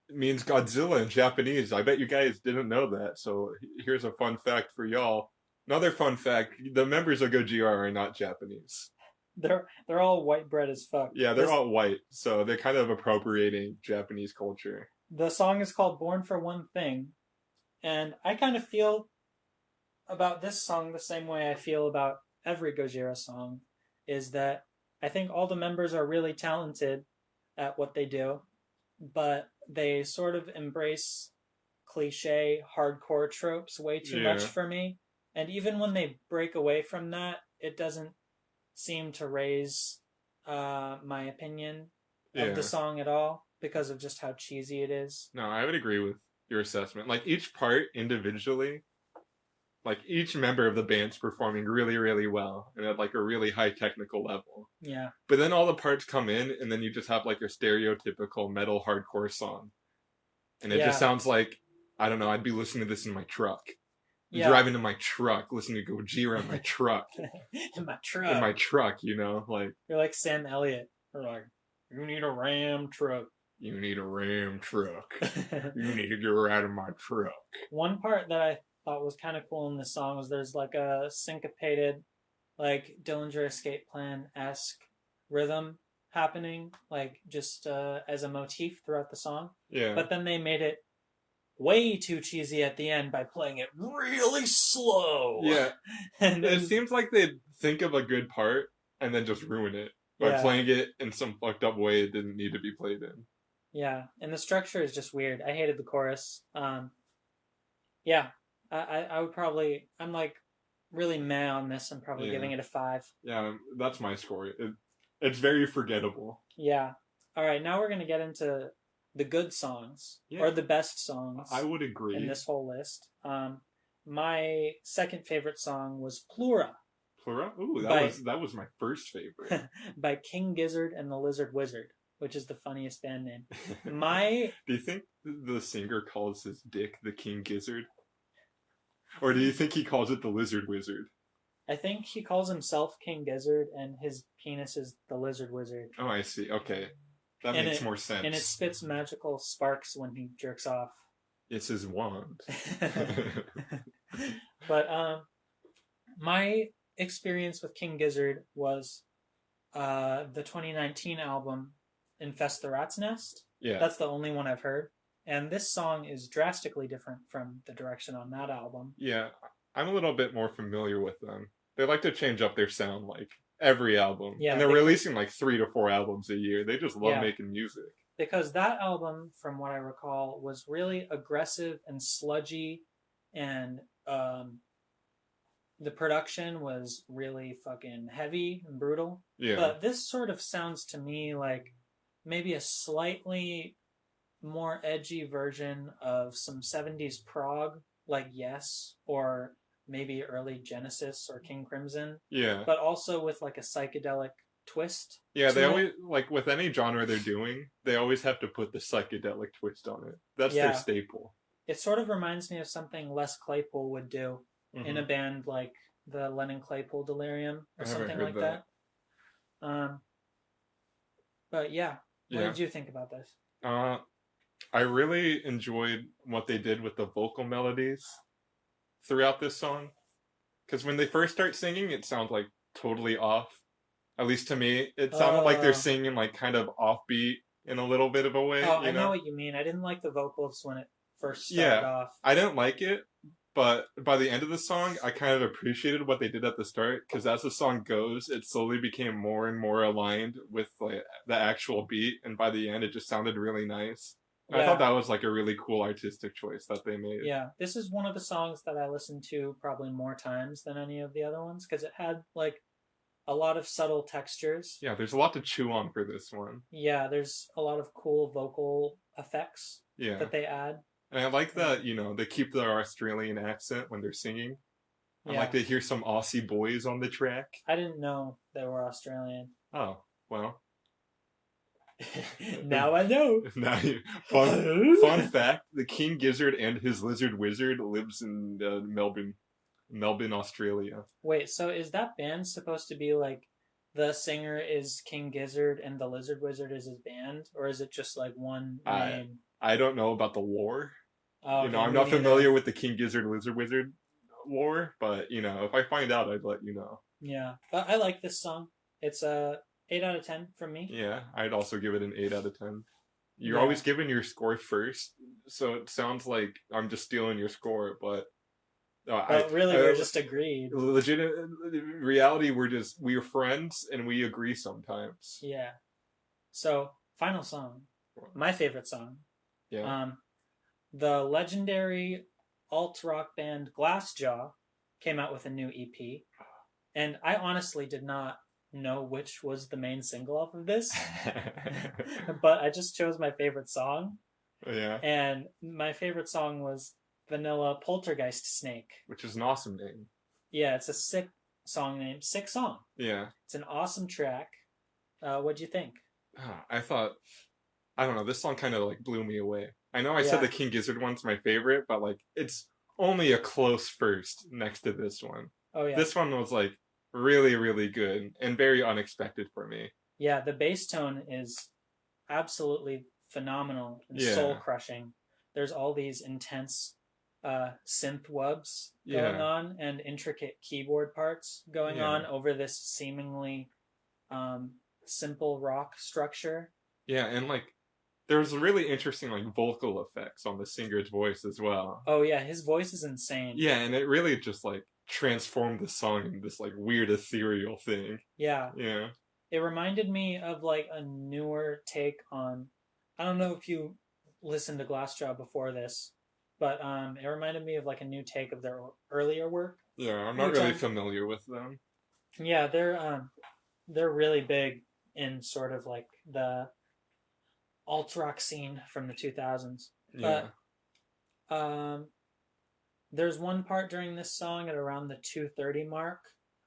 means Godzilla in Japanese. I bet you guys didn't know that. So here's a fun fact for y'all. Another fun fact: the members of Gojira are not Japanese. They're all white bread as fuck. Yeah, they're all white, so they're kind of appropriating Japanese culture. The song is called "Born for One Thing," and I kind of feel about this song the same way I feel about every Gojira song, is that I think all the members are really talented at what they do, but they sort of embrace cliche hardcore tropes way too much for me. And even when they break away from that, it doesn't seem to raise my opinion of the song at all because of just how cheesy it is. No, I would agree with your assessment. Like, each part individually, like, each member of the band's performing really, really well and at, like, a really high technical level. Yeah. But then all the parts come in, and then you just have, like, a stereotypical metal hardcore song. And it just sounds like, I don't know, I'd be listening to this in my truck. Driving in my truck, listening to Gojira in my truck. In my truck, you know? Like, you're like Sam Elliott. Or like, you need a Ram truck. You need a Ram truck. You need to get out of my truck. One part that I thought was kind of cool in this song was there's like a syncopated, like Dillinger Escape Plan-esque rhythm happening, like just as a motif throughout the song. Yeah. But then they made it way too cheesy at the end by playing it really slow. Yeah. And it seems like they'd think of a good part and then just ruin it by playing it in some fucked up way it didn't need to be played in. Yeah, and the structure is just weird. I hated the chorus. Yeah, I would probably, I'm like really meh on this. I'm probably giving it a 5. Yeah, that's my score. It's very forgettable. Yeah. All right, now we're going to get into the good songs, or the best songs. I would agree. In this whole list. My second favorite song was Plura. Plura? Ooh, that was my first favorite. By King Gizzard and the Lizard Wizard, which is the funniest band name. Do you think the singer calls his dick the King Gizzard? Or do you think he calls it the Lizard Wizard? I think he calls himself King Gizzard and his penis is the Lizard Wizard. Oh, I see. Okay. That makes more sense. And it spits magical sparks when he jerks off. It's his wand. But my experience with King Gizzard was the 2019 album Infest the Rat's Nest. Yeah. That's the only one I've heard. And this song is drastically different from the direction on that album. Yeah, I'm a little bit more familiar with them. They like to change up their sound like every album. Yeah, and they're releasing like 3 to 4 albums a year. They just love making music. Because that album, from what I recall, was really aggressive and sludgy, and the production was really fucking heavy and brutal. Yeah. But this sort of sounds to me like maybe a slightly more edgy version of some 70s prog, like Yes, or maybe early Genesis or King Crimson. Yeah. But also with like a psychedelic twist. Yeah, they always, like with any genre they're doing, they always have to put the psychedelic twist on it. That's their staple. It sort of reminds me of something Les Claypool would do in a band like the Lennon Claypool Delirium or something like that. But yeah, what did you think about this? I really enjoyed what they did with the vocal melodies throughout this song. Because when they first start singing, it sounds like totally off. At least to me, it sounded like they're singing like kind of offbeat in a little bit of a way. Oh, I know what you mean. I didn't like the vocals when it first started Yeah, off. I didn't like it, but by the end of the song, I kind of appreciated what they did at the start, because as the song goes, it slowly became more and more aligned with like the actual beat, and by the end, it just sounded really nice. I thought Yeah, that was like a really cool artistic choice that they made. yeah. This is one of the songs that I listened to probably more times than any of the other ones because it had like a lot of subtle textures. Yeah, there's a lot to chew on for this one. Yeah, there's a lot of cool vocal effects Yeah. that they add. And I like that, they keep their Australian accent when they're singing. I Yeah, like to hear some Aussie boys on the track. I didn't know they were Australian. Oh, well. Now I know. Now, fun fact: the King Gizzard and his lizard wizard lives in Melbourne, Australia. Wait, so is that band supposed to be like the singer is King Gizzard and the Lizard Wizard is his band, or is it just like one name? I don't know about the lore. Oh, okay, I'm me not neither. familiar with the King Gizzard Lizard Wizard lore, but if I find out, I'd let you know. Yeah, but I like this song. It's a 8 out of 10 from me. Yeah, I'd also give it an 8 out of 10. You're Yeah. always giving your score first, so it sounds like I'm just stealing your score, but But really, we're just agreed. Legit reality, we're friends and we agree sometimes. Yeah. So, final song. My favorite song. Yeah. The legendary alt rock band Glassjaw came out with a new EP, and I honestly did not know which was the main single off of this, but I just chose my favorite song. Yeah. And my favorite song was Vanilla Poltergeist Snake, which is an awesome name. Yeah, it's a sick song name. Sick song. Yeah. It's an awesome track. What'd you think? I thought, I don't know, this song kind of like blew me away. I know I said the King Gizzard one's my favorite, but like it's only a close first next to this one. Oh yeah. This one was like really, really good and very unexpected for me. Yeah, the bass tone is absolutely phenomenal and soul crushing. There's all these intense synth wubs going on and intricate keyboard parts going on over this seemingly simple rock structure. Yeah, and like there's really interesting like vocal effects on the singer's voice as well. Oh yeah, his voice is insane. Yeah, and it really just like transformed the song into this like weird ethereal thing. Yeah. Yeah. It reminded me of like a newer take on, I don't know if you listened to Glassjaw before this, but it reminded me of like a new take of their earlier work. Yeah, I'm not really familiar with them. Yeah, they're really big in sort of like the alt rock scene from the 2000s. Yeah. But there's one part during this song at around the 2:30 mark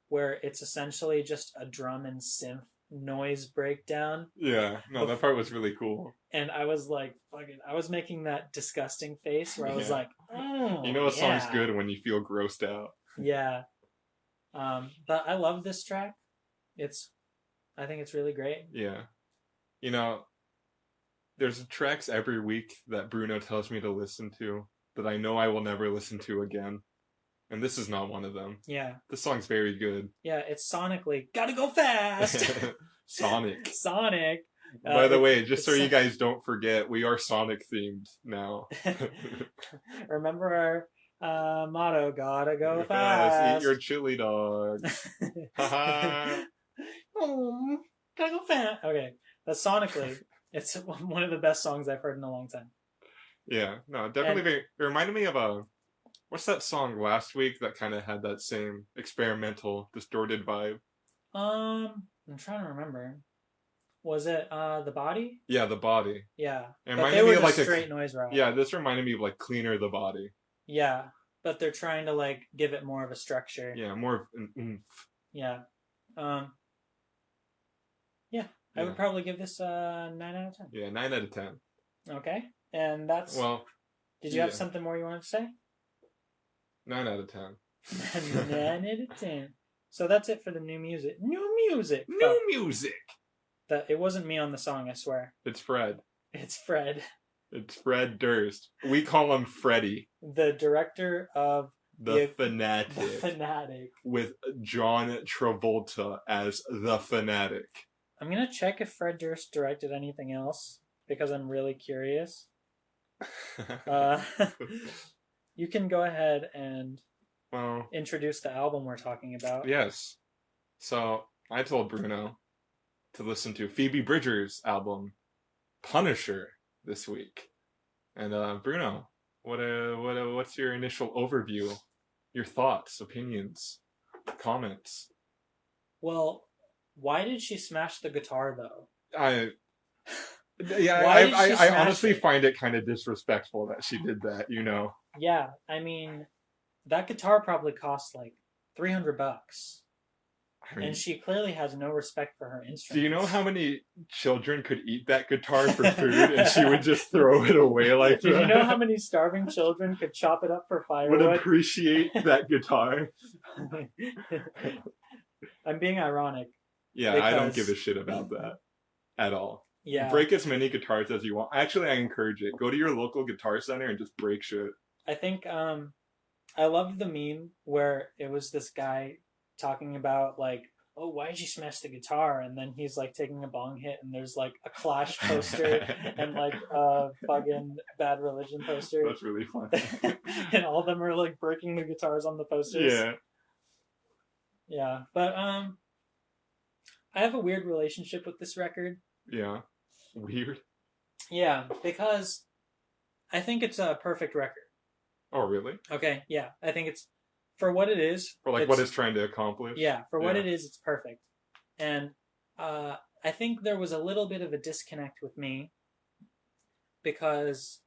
where it's essentially just a drum and synth noise breakdown. Yeah, no, that part was really cool. And I was like, fucking, I was making that disgusting face where I was like, oh, you know a song's good when you feel grossed out. Yeah. But I love this track. I think it's really great. Yeah. You know, there's tracks every week that Bruno tells me to listen to that I know I will never listen to again. And this is not one of them. Yeah. This song's very good. Yeah, it's sonically, gotta go fast! Sonic. Sonic. By the way, just so you guys don't forget, we are Sonic themed now. Remember our motto, gotta go fast. Eat your chili dogs. Gotta go fast. Okay, but sonically, it's one of the best songs I've heard in a long time. Yeah, no, definitely. It reminded me of what's that song last week that kind of had that same experimental, distorted vibe? I'm trying to remember. Was it The Body? Yeah, The Body. Yeah. It but they were just like straight noise rock. Yeah, this reminded me of like Cleaner the Body. Yeah, but they're trying to like give it more of a structure. Yeah, more of an oomph. Yeah. I would probably give this a 9 out of 10. Yeah, 9 out of 10. Okay. And that's... Well... Did you have something more you wanted to say? 9 out of 10. 9 out of 10. So that's it for the new music. New music! New music! It wasn't me on the song, I swear. It's Fred. It's Fred. It's Fred Durst. We call him Freddy. The director of... The Fanatic. The Fanatic. With John Travolta as the Fanatic. I'm going to check if Fred Durst directed anything else, because I'm really curious. Uh, you can go ahead and Well, introduce the album we're talking about. yes. So I told Bruno to listen to Phoebe Bridgers' album Punisher this week. And Bruno, what's your initial overview? Your thoughts, opinions, comments? Well, why did she smash the guitar though? I yeah, Why did she I smash honestly it? find it kind of disrespectful that she did that, you know. Yeah, I mean, that guitar probably cost like $300, I mean, and she clearly has no respect for her do you know instruments. how many children could eat that guitar for food and she would just throw it away like Did you know how that? many starving children could chop it up for Would firewood? appreciate that guitar. I'm being ironic Yeah, I don't give a because, shit about that at all. yeah, Break as many guitars as you want. Actually, I encourage it. Go to your local guitar center and just break shit. I think I loved the meme where it was this guy talking about like, oh, why did you smash the guitar? And then he's like taking a bong hit, and there's like a Clash poster and like a fucking Bad Religion poster, That's really funny. and all of them are like breaking the guitars on the posters. Yeah. Yeah, but I have a weird relationship with this record. Yeah. Weird. Yeah, because I think it's a perfect record. Oh, really? Okay, yeah, I think it's for what it is. For like what it's trying to accomplish? Yeah, for what Yeah. it is, it's perfect. And I think there was a little bit of a disconnect with me because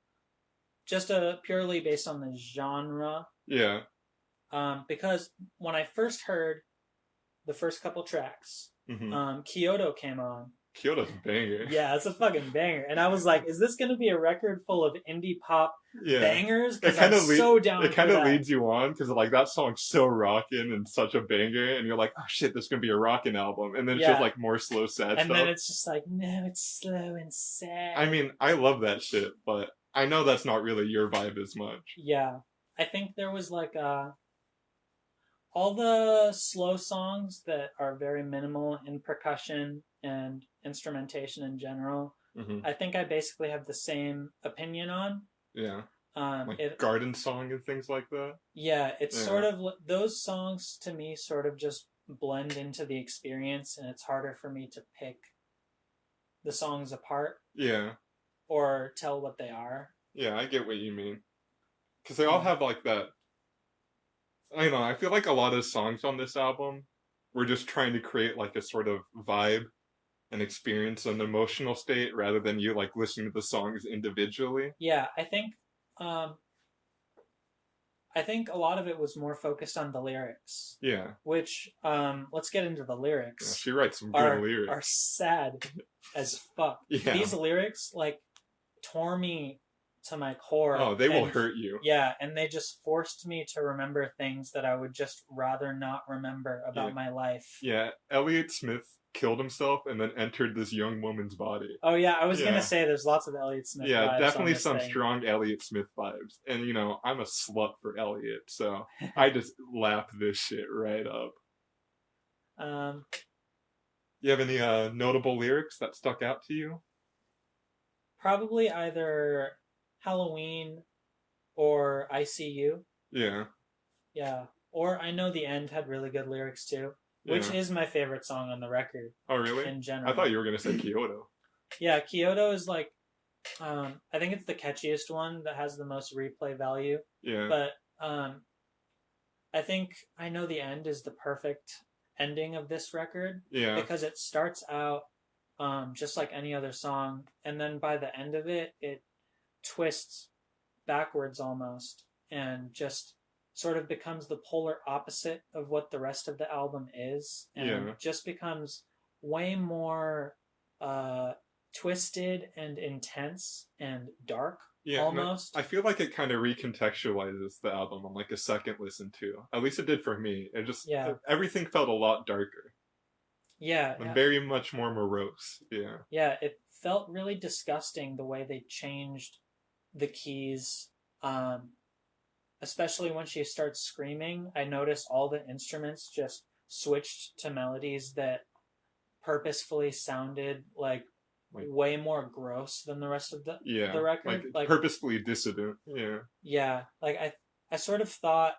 just purely based on the genre. Yeah. Because when I first heard the first couple tracks, Kyoto came on. Kyoto's a banger. Yeah, it's a fucking banger. And I was like, is this going to be a record full of indie pop bangers? Because I'm so down It kind of for that. leads you on because like that song's so rockin' and such a banger, and you're like, oh shit, this is gonna be a rockin' album, and then it's just like more slow, sad And stuff. then it's just like, no, it's slow and sad. I mean, I love that shit, but I know that's not really your vibe as much. Yeah, I think there was like all the slow songs that are very minimal in percussion and instrumentation in general. I think I basically have the same opinion on. Yeah. Like garden song and things like that. Yeah, it's sort of those songs to me sort of just blend into the experience, and it's harder for me to pick the songs apart. Yeah. Or tell what they are. Yeah, I get what you mean. Because they all have like that. I don't know. I feel like a lot of songs on this album were just trying to create like a sort of vibe and experience an emotional state rather than you like listening to the songs individually. Yeah, I think a lot of it was more focused on the lyrics. Yeah. Which let's get into the lyrics. Yeah, she writes some good lyrics. Are sad as fuck. Yeah. These lyrics like tore me to my core. Oh, they will hurt you. Yeah, and they just forced me to remember things that I would just rather not remember about my life. Yeah, Elliott Smith killed himself and then entered this young woman's body. Oh yeah, I was gonna say there's lots of Elliott Smith. Yeah, vibes definitely on this some thing. strong Elliott Smith vibes. And you know, I'm a slut for Elliott, so I just lap this shit right up. You have any notable lyrics that stuck out to you? Probably either Halloween or I See You. Yeah. Yeah. Or I Know the End had really good lyrics too, which is my favorite song on the record. Oh, really? In general. I thought you were going to say Kyoto. Yeah, Kyoto is like, I think it's the catchiest one that has the most replay value. Yeah. But I think I Know the End is the perfect ending of this record. Yeah. Because it starts out just like any other song, and then by the end of it, it twists backwards almost, and just sort of becomes the polar opposite of what the rest of the album is, and just becomes way more twisted and intense and dark. Almost. I feel like it kind of recontextualizes the album on like a second listen too. At least it did for me. It just everything felt a lot darker. Yeah. And very much more morose. Yeah. Yeah, it felt really disgusting the way they changed the keys. Especially when she starts screaming, I noticed all the instruments just switched to melodies that purposefully sounded like Like, way more gross than the rest of the record. Like purposefully dissident. Yeah. Yeah, like I sort of thought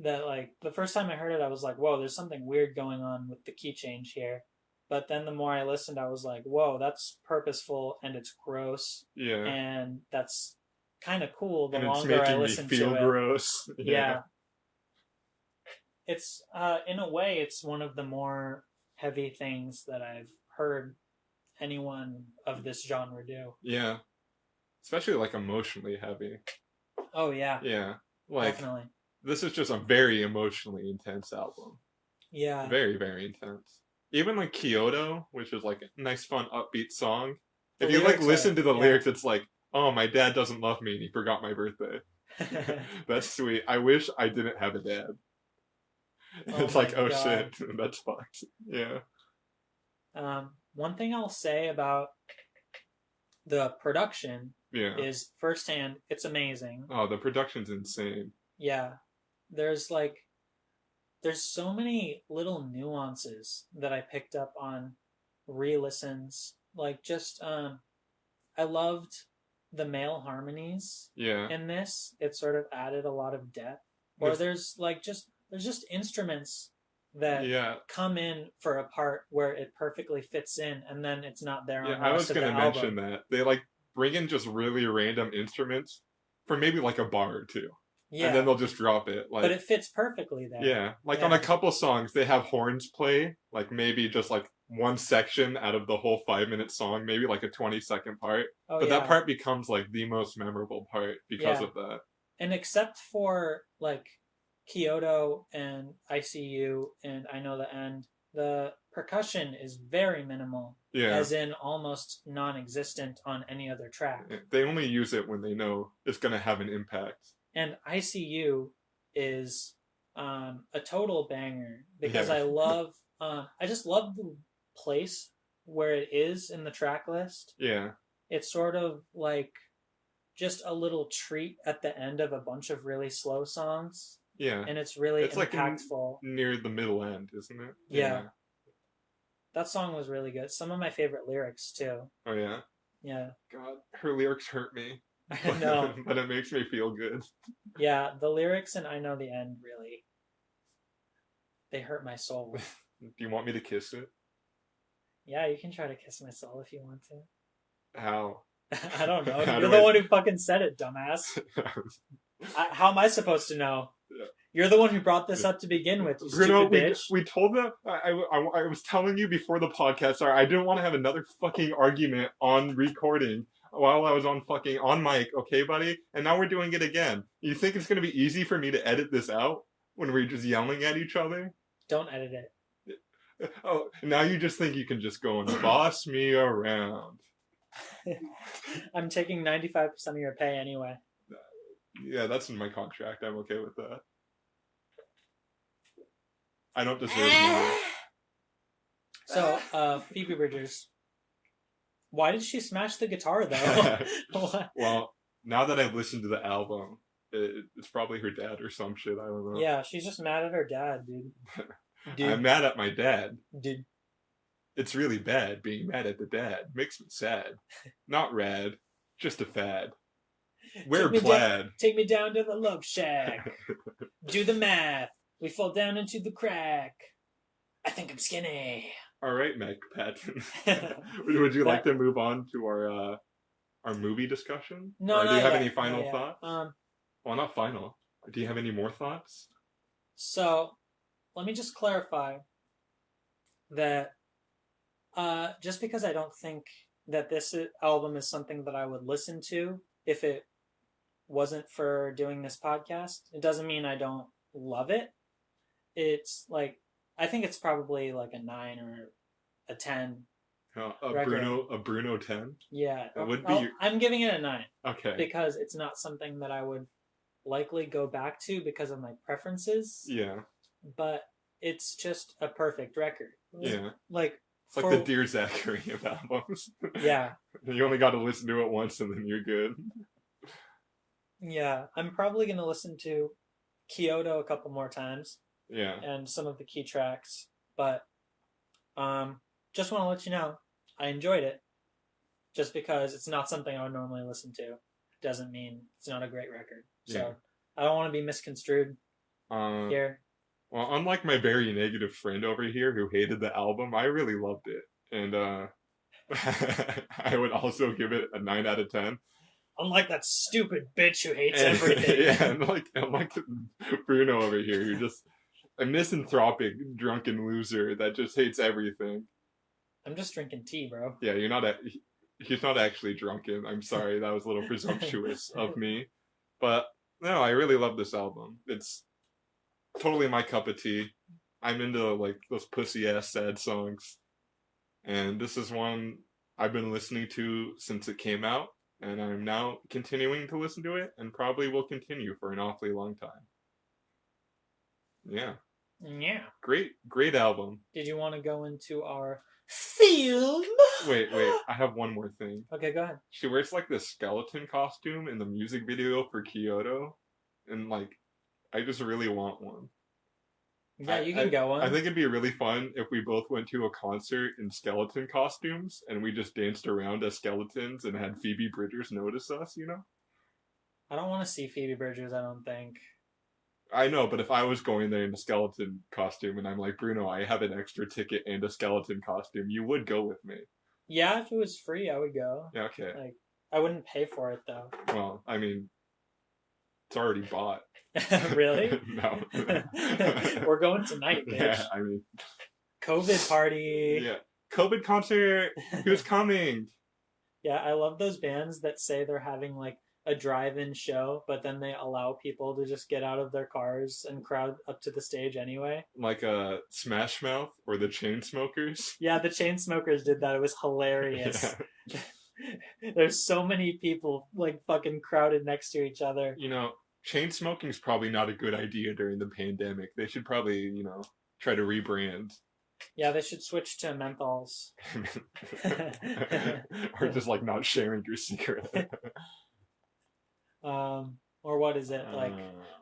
that like the first time I heard it, I was like, whoa, there's something weird going on with the key change here. But then the more I listened, I was like, whoa, that's purposeful and it's gross. Yeah. And that's kind of cool the and longer I listen to it. It's making me feel gross. Yeah. It's, in a way, it's one of the more heavy things that I've heard anyone of this genre do. Yeah. Especially like emotionally heavy. Oh, yeah. Yeah. Like, definitely. This is just a very emotionally intense album. Yeah. Very, very intense. Even like Kyoto, which is like a nice, fun, upbeat song. If you like listen to the lyrics, it's like, oh, my dad doesn't love me and he forgot my birthday. That's sweet. I wish I didn't have a dad. It's like, oh shit, that's fucked. Yeah. One thing I'll say about the production is firsthand, it's amazing. Oh, the production's insane. Yeah. There's so many little nuances that I picked up on re-listens. Like just I loved the male harmonies in this. It sort of added a lot of depth. Or there's just instruments that come in for a part where it perfectly fits in, and then it's not there on the rest of the album. I was going to mention that. They like bring in just really random instruments for maybe like a bar or two. Yeah. And then they'll just drop it. Like, but it fits perfectly there. Yeah. Like on a couple songs, they have horns play, like maybe just like one section out of the whole 5-minute song, maybe like a 20-second part. Oh, but that part becomes like the most memorable part because of that. And except for like Kyoto and ICU and I Know the End, the percussion is very minimal. Yeah. As in almost non-existent on any other track. They only use it when they know it's going to have an impact. And ICU is a total banger because I just love the place where it is in the track list. Yeah. It's sort of like just a little treat at the end of a bunch of really slow songs. Yeah. And it's really impactful. Like near the middle end, isn't it? Yeah. That song was really good. Some of my favorite lyrics, too. Oh, yeah? Yeah. God, her lyrics hurt me. I know. But it makes me feel good. Yeah, the lyrics in I Know the End really, they hurt my soul. Do you want me to kiss it? Yeah, you can try to kiss my soul if you want to. How? I don't know. You're the one who fucking said it, dumbass. How am I supposed to know? Yeah. You're the one who brought this up to begin with, you Bruno, stupid bitch. We told them, I was telling you before the podcast started, I didn't want to have another fucking argument on recording while I was on mic, okay, buddy? And now we're doing it again. You think it's going to be easy for me to edit this out when we're just yelling at each other? Don't edit it. Oh, now you just think you can just go and boss me around. I'm taking 95% of your pay anyway. Yeah, that's in my contract. I'm okay with that. I don't deserve more. So, Phoebe Bridgers. Why did she smash the guitar, though? Well, now that I've listened to the album, it's probably her dad or some shit. I don't know. Yeah, she's just mad at her dad, dude. I'm mad at my dad. Dude. It's really bad being mad at the dad. Makes me sad. Not rad. Just a fad. Wear plaid. Take me down to the love shack. Do the math. We fall down into the crack. I think I'm skinny. All right, Meg Patton. Would you like to move on to our movie discussion? No, or do you have any final thoughts? Well, not final. Do you have any more thoughts? So, let me just clarify that just because I don't think that this album is something that I would listen to if it wasn't for doing this podcast, it doesn't mean I don't love it. It's like, I think it's probably like a 9 or a 10. A Bruno 10? Yeah. That would be I'm giving it a 9. Okay. Because it's not something that I would likely go back to because of my preferences. Yeah. But it's just a perfect record. Yeah. Like, it's like the Dear Zachary of albums. Yeah. You only got to listen to it once and then you're good. Yeah. I'm probably going to listen to Kyoto a couple more times. Yeah. And some of the key tracks. But just want to let you know, I enjoyed it. just because it's not something I would normally listen to doesn't mean it's not a great record. So Yeah. I don't want to be misconstrued here. Well, unlike my very negative friend over here who hated the album, I really loved it. And I would also give it a 9 out of 10. Unlike that stupid bitch who hates everything. Yeah, and like Bruno over here, who just a misanthropic, drunken loser that just hates everything. I'm just drinking tea, bro. Yeah, he's not actually drunken. I'm sorry, that was a little presumptuous of me. But no, I really love this album. It's totally my cup of tea. I'm into like those pussy ass sad songs. And this is one I've been listening to since it came out, and I'm now continuing to listen to it, and probably will continue for an awfully long time. Yeah. Yeah. Great album. Did you want to go into our film? Wait, I have one more thing. Okay, go ahead. She wears like this skeleton costume in the music video for Kyoto, and like, I just really want one. Yeah, you can go on. I think it'd be really fun if we both went to a concert in skeleton costumes and we just danced around as skeletons and had Phoebe Bridgers notice us, you know? I don't want to see Phoebe Bridgers, I don't think. I know, but if I was going there in a skeleton costume and I'm like, Bruno, I have an extra ticket and a skeleton costume, you would go with me. Yeah, if it was free, I would go. Yeah, okay. Like, I wouldn't pay for it, though. Well, I mean, it's already bought. Really? No. We're going tonight, bitch. Yeah, I mean. COVID party. Yeah. COVID concert. Who's coming? Yeah, I love those bands that say they're having like a drive-in show, but then they allow people to just get out of their cars and crowd up to the stage anyway. Like Smash Mouth or the Chainsmokers. Yeah, the Chainsmokers did that. It was hilarious. Yeah. There's so many people like fucking crowded next to each other. You know, chain smoking is probably not a good idea during the pandemic. They should probably, you know, try to rebrand. Yeah, they should switch to menthols. Or just like not sharing your secret. Or what is it? Like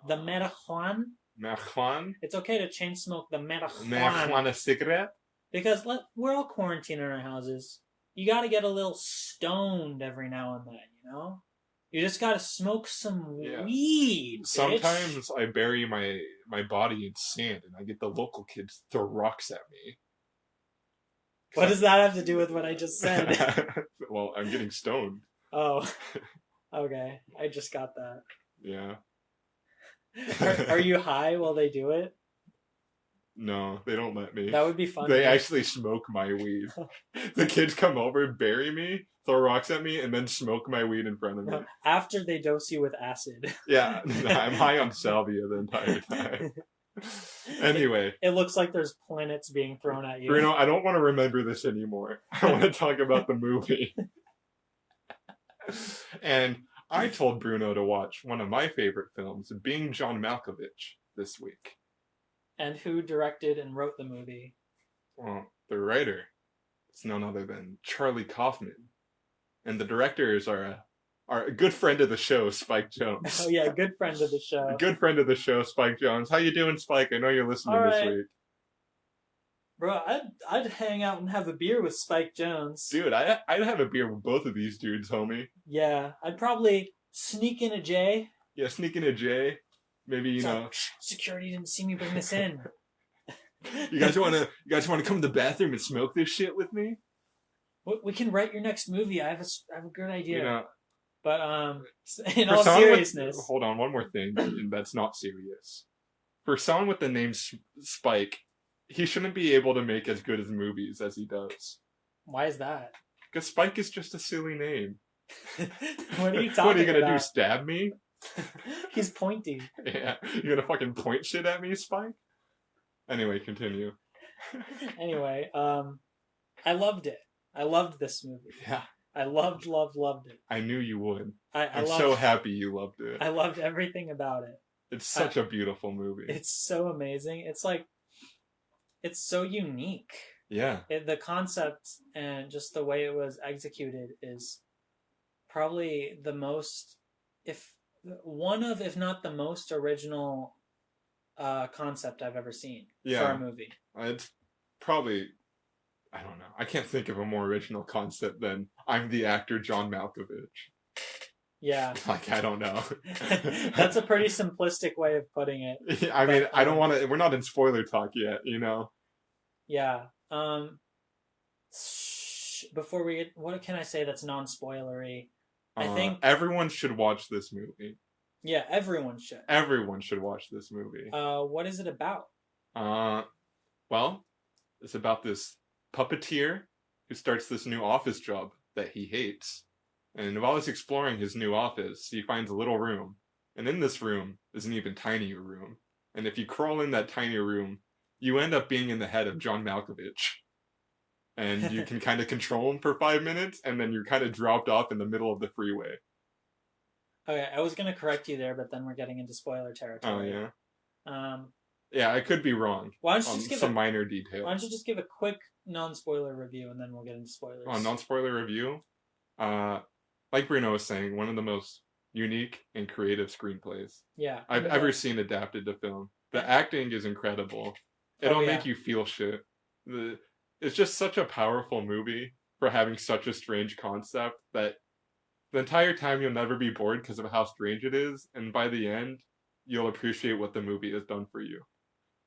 the marijuana? Marijuana? It's okay to chain smoke the marijuana. Marijuana cigarette? Because we're all quarantined in our houses. You gotta get a little stoned every now and then, you know? You just gotta smoke some weed, bitch. Sometimes I bury my body in sand and I get the local kids to throw rocks at me. What does that have to do with what I just said? Well, I'm getting stoned. Oh. Okay. I just got that. Yeah. Are you high while they do it? No, they don't let me. That would be fun. They actually smoke my weed. The kids come over, bury me, throw rocks at me, and then smoke my weed in front of me. After they dose you with acid. Yeah, I'm high on salvia the entire time. Anyway. It looks like there's planets being thrown at you. Bruno, I don't want to remember this anymore. I want to talk about the movie. And I told Bruno to watch one of my favorite films, Being John Malkovich, this week. And who directed and wrote the movie? Well, the writer is none other than Charlie Kaufmann. And the directors are a good friend of the show, Spike Jonze. Oh yeah, good friend of the show. A good friend of the show, Spike Jonze. How you doing, Spike? I know you're listening this week. Bro, I'd hang out and have a beer with Spike Jonze. Dude, I'd have a beer with both of these dudes, homie. Yeah, I'd probably sneak in a J. Yeah, sneak in a J. Maybe, you know. Security didn't see me bring this in. You guys wanna come to the bathroom and smoke this shit with me? We can write your next movie. I have a good idea. You know, but in all seriousness, hold on, one more thing that's not serious. For someone with the name Spike, he shouldn't be able to make as good as movies as he does. Why is that? Because Spike is just a silly name. What are you talking about? What are you gonna do? Stab me? He's pointy. Yeah, you're gonna fucking point shit at me, Spike? Anyway, continue. Anyway, I loved it. I loved this movie. Yeah. I loved it. I knew you would. I'm so happy you loved it. I loved everything about it. It's such a beautiful movie. It's so amazing. It's like, it's so unique. Yeah. The concept and just the way it was executed is probably the most, if not the most original concept I've ever seen for a movie. It's probably I don't know. I can't think of a more original concept than I'm the actor John Malkovich. Yeah. Like, I don't know. That's a pretty simplistic way of putting it. I mean, But, I don't want to. We're not in spoiler talk yet, Yeah. Before we get, what can I say that's non-spoilery? I think, everyone should watch this movie. yeah, everyone should. Everyone should watch this movie. What is it about? Well, it's about this puppeteer who starts this new office job that he hates. And while he's exploring his new office, he finds a little room. And in this room is an even tinier room. And if you crawl in that tiny room, you end up being in the head of John Malkovich. And you can kind of control him for 5 minutes, and then you're kind of dropped off in the middle of the freeway. Okay, I was gonna correct you there, but then we're getting into spoiler territory. Oh, yeah. Yeah, I could be wrong. Why don't you just give some minor details? Why don't you just give a quick non-spoiler review, and then we'll get into spoilers. Non-spoiler review? Like Bruno was saying, one of the most unique and creative screenplays I've ever seen adapted to film. The acting is incredible. It'll make you feel shit. It's just such a powerful movie for having such a strange concept that the entire time you'll never be bored because of how strange it is, and by the end, you'll appreciate what the movie has done for you.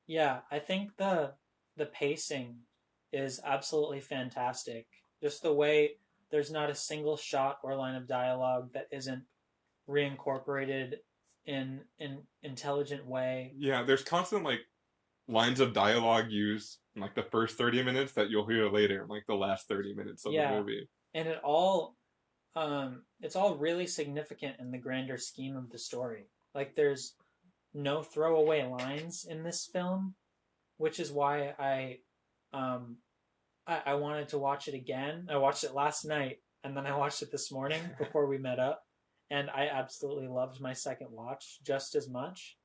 Yeah, I think the pacing is absolutely fantastic. Just the way there's not a single shot or line of dialogue that isn't reincorporated in an intelligent way. Yeah, there's constant lines of dialogue used in the first 30 minutes that you'll hear later in the last 30 minutes of the movie. And it's all really significant in the grander scheme of the story. There's no throwaway lines in this film, which is why I wanted to watch it again. I watched it last night, and then I watched it this morning before we met up, and I absolutely loved my second watch just as much.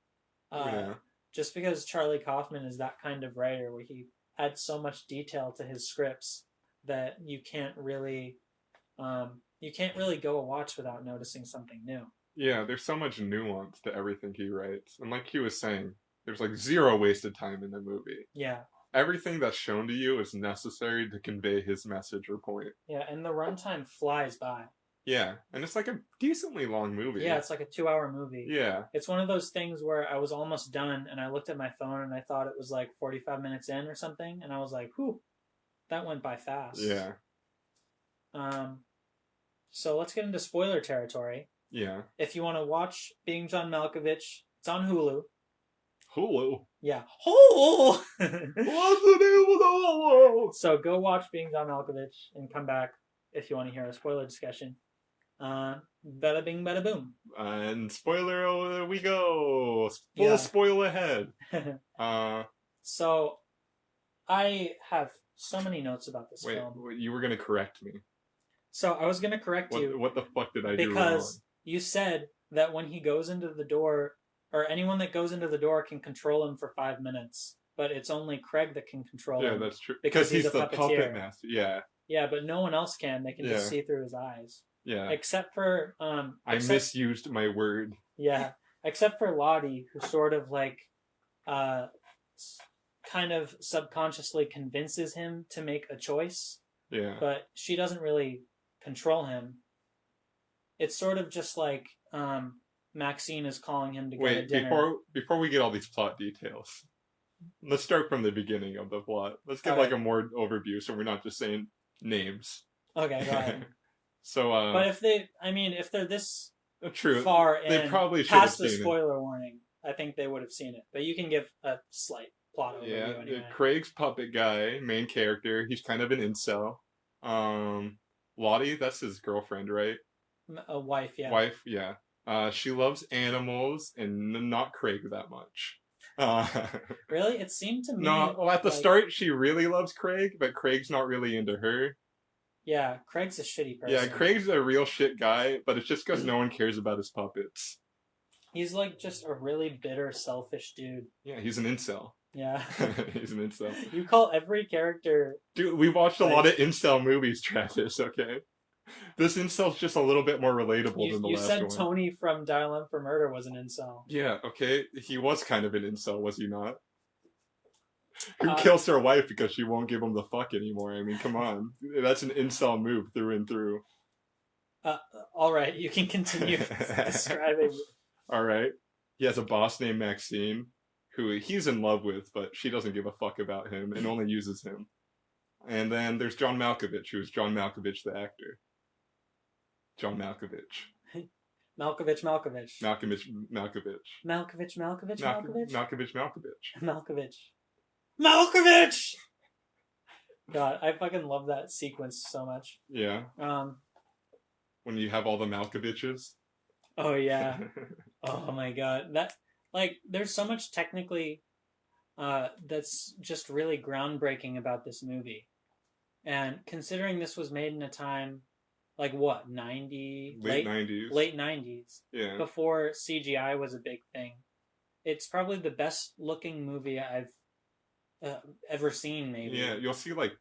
Just because Charlie Kaufmann is that kind of writer where he adds so much detail to his scripts that you can't really go a watch without noticing something new. Yeah, there's so much nuance to everything he writes. And like he was saying, there's zero wasted time in the movie. Yeah. Everything that's shown to you is necessary to convey his message or point. Yeah, and the runtime flies by. Yeah, and it's a decently long movie. Yeah, it's a 2-hour movie. Yeah. It's one of those things where I was almost done, and I looked at my phone, and I thought it was 45 minutes in or something, and I was like, whew, that went by fast. Yeah. So let's get into spoiler territory. Yeah. If you want to watch Being John Malkovich, it's on Hulu. Hulu? Yeah. Hulu! What's the name of the Hulu? So go watch Being John Malkovich and come back if you want to hear a spoiler discussion. Bada bing, bada boom. And spoiler, we go. Full spoil ahead. So I have so many notes about this film. Wait, you were going to correct me. So I was going to correct you. What the fuck did I do wrong? Because you said that when he goes into the door, or anyone that goes into the door can control him for 5 minutes, but it's only Craig that can control him. Yeah, that's true. Because he's the a puppeteer. puppet master. Yeah. Yeah, but no one else can. They can just see through his eyes. Yeah. Except for I misused my word. Yeah. Except for Lottie, who sort of kind of subconsciously convinces him to make a choice. Yeah. But she doesn't really control him. It's sort of just Maxine is calling him to go to dinner. Before we get all these plot details, let's start from the beginning of the plot. Let's get a more overview, so we're not just saying names. Okay, go ahead. So, but if they're this true, far in, they probably past the spoiler warning, I think they would have seen it. But you can give a slight plot overview anyway. Craig's puppet guy, main character, he's kind of an incel. Lottie, that's his girlfriend, right? A wife, yeah. Wife, yeah. She loves animals and not Craig that much. Really? It seemed to me... No, well, at the start, she really loves Craig, but Craig's not really into her. Yeah, Craig's a shitty person. Yeah, Craig's a real shit guy, but it's just because no one cares about his puppets. He's just a really bitter, selfish dude. Yeah, he's an incel. Yeah. He's an incel. You call every character... Dude, we watched a lot of incel movies, Travis, okay? This incel's just a little bit more relatable than the last one. You said Tony from Dial M for Murder was an incel. Yeah, okay. He was kind of an incel, was he not? Who kills her wife because she won't give him the fuck anymore? I mean, come on. That's an incel move through and through. All right, you can continue describing. All right. He has a boss named Maxine, who he's in love with, but she doesn't give a fuck about him and only uses him. And then there's John Malkovich, who is John Malkovich, the actor. John Malkovich. Malkovich. Malkovich. Malkovich. God, I fucking love that sequence so much. Yeah. When you have all the Malkoviches. Oh yeah. Oh my god. That, like, there's so much technically that's just really groundbreaking about this movie. And considering this was made in a time like what, 90? Late 90s. Late 90s. Yeah. Before CGI was a big thing. It's probably the best looking movie I've ever seen, maybe. Yeah, you'll see like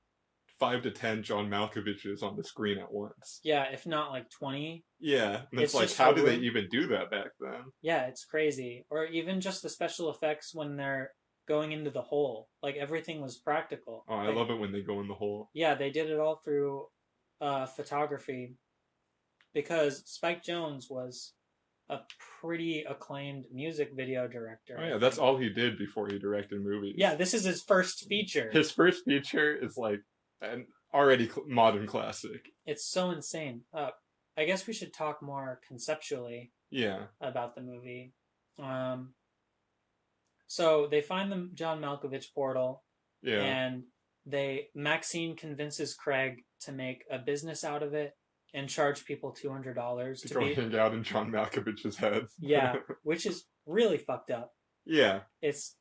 5 to 10 John Malkoviches on the screen at once. Yeah, if not like 20. Yeah, and it's like, how did they even do that back then? Yeah, it's crazy. Or even just the special effects when they're going into the hole. Like, everything was practical. Oh, I love it when they go in the hole. Yeah, they did it all through photography, because Spike Jonze was a pretty acclaimed music video director. Oh yeah, that's all he did before he directed movies. Yeah, this is his first feature. His first feature is like an already modern classic. It's so insane. I guess we should talk more conceptually. Yeah. About the movie. So they find the John Malkovich portal. Yeah. And Maxine convinces Craig to make a business out of it and charge people $200 to go hang out in John Malkovich's head. Yeah, which is really fucked up. Yeah. It's...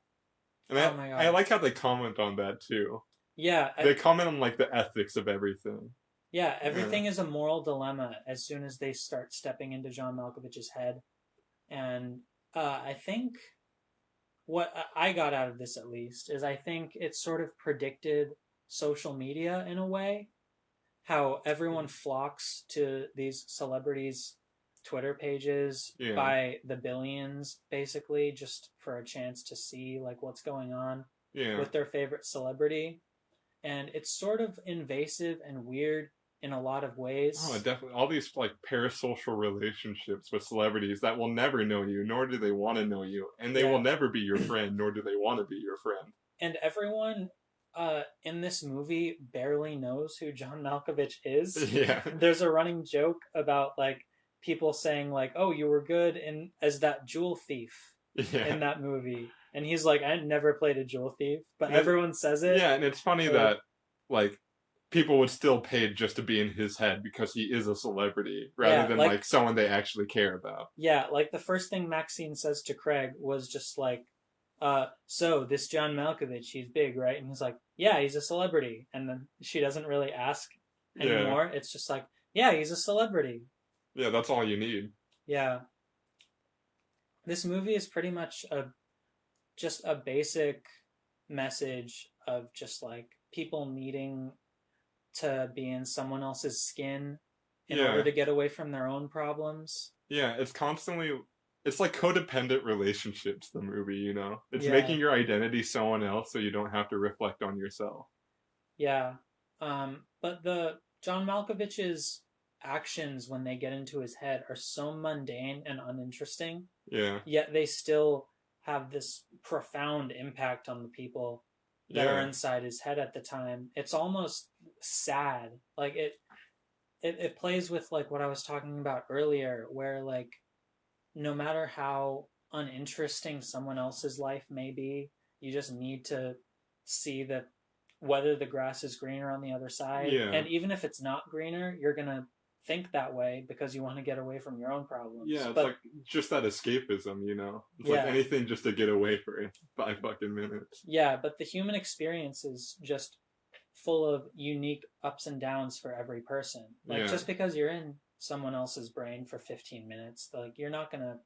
And oh my God. I like how they comment on that too. Yeah. They comment on like the ethics of everything. Yeah, everything is a moral dilemma as soon as they start stepping into John Malkovich's head. And I think what I got out of this, at least, is I think it sort of predicted social media in a way. How everyone flocks to these celebrities' Twitter pages by the billions, basically, just for a chance to see like what's going on with their favorite celebrity. And it's sort of invasive and weird in a lot of ways. Oh, definitely. All these like parasocial relationships with celebrities that will never know you, nor do they want to know you. And they will never be your friend, nor do they want to be your friend. And everyone in this movie barely knows who John Malkovich is. Yeah. There's a running joke about like people saying like, oh, you were good as that jewel thief in that movie. And he's like, I never played a jewel thief, but everyone says it. Yeah, and it's funny that like people would still pay just to be in his head because he is a celebrity rather than like someone they actually care about. Yeah, like the first thing Maxine says to Craig was just like, so this John Malkovich, he's big, right? And he's like, yeah, he's a celebrity. And then she doesn't really ask anymore. It's just like, yeah, he's a celebrity. Yeah, that's all you need. Yeah. This movie is pretty much just a basic message of just like people needing to be in someone else's skin in order to get away from their own problems. Yeah, it's like codependent relationships, the movie, you know? It's making your identity someone else so you don't have to reflect on yourself. Yeah. But the John Malkovich's actions when they get into his head are so mundane and uninteresting. Yeah. Yet they still have this profound impact on the people that are inside his head at the time. It's almost sad. Like it plays with like what I was talking about earlier, where like no matter how uninteresting someone else's life may be, you just need to see that whether the grass is greener on the other side. Yeah. And even if it's not greener, you're gonna think that way because you want to get away from your own problems. Yeah, it's like just that escapism, you know? It's like anything just to get away for 5 fucking minutes. Yeah, but the human experience is just full of unique ups and downs for every person. Like, just because you're in someone else's brain for 15 minutes, like, you're not gonna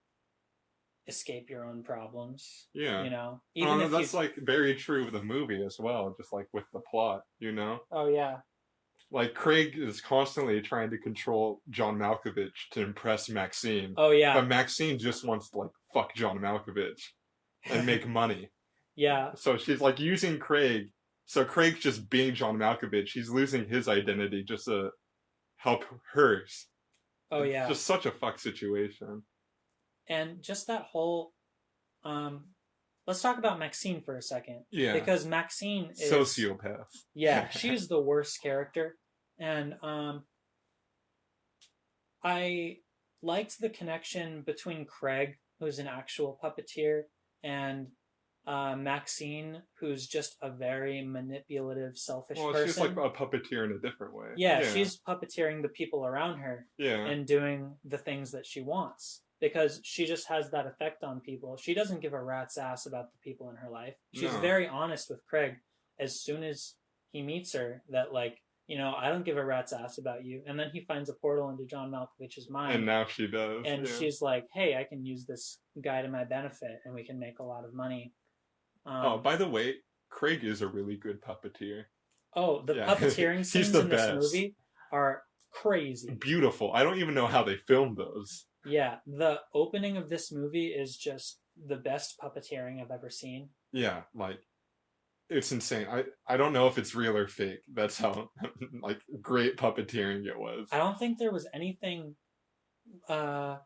escape your own problems. Yeah. You know? Even if that's, like, very true of the movie as well, just, like, with the plot, you know? Oh, yeah. Like, Craig is constantly trying to control John Malkovich to impress Maxine. Oh, yeah. But Maxine just wants to, like, fuck John Malkovich and make money. Yeah. So she's like using Craig. So Craig's just being John Malkovich. He's losing his identity just to help hers. Oh It's yeah. just such a fuck situation. And just that whole let's talk about Maxine for a second. Yeah. Because Maxine is Sociopath. Yeah, she's the worst character. And I liked the connection between Craig, who's an actual puppeteer, and Maxine, who's just a very manipulative, selfish Well, person. she's like a puppeteer in a different way. Yeah, she's puppeteering the people around her and doing the things that she wants because she just has that effect on people. She doesn't give a rat's ass about the people in her life. She's very honest with Craig as soon as he meets her that, like, you know, I don't give a rat's ass about you. And then he finds a portal into John Malkovich's mind. And now she does. And she's like, hey, I can use this guy to my benefit and we can make a lot of money. By the way, Craig is a really good puppeteer. Oh, the puppeteering scenes in this movie are crazy. Beautiful. I don't even know how they filmed those. Yeah, the opening of this movie is just the best puppeteering I've ever seen. Yeah, like, it's insane. I don't know if it's real or fake. That's how, like, great puppeteering it was. I don't think there was anything, I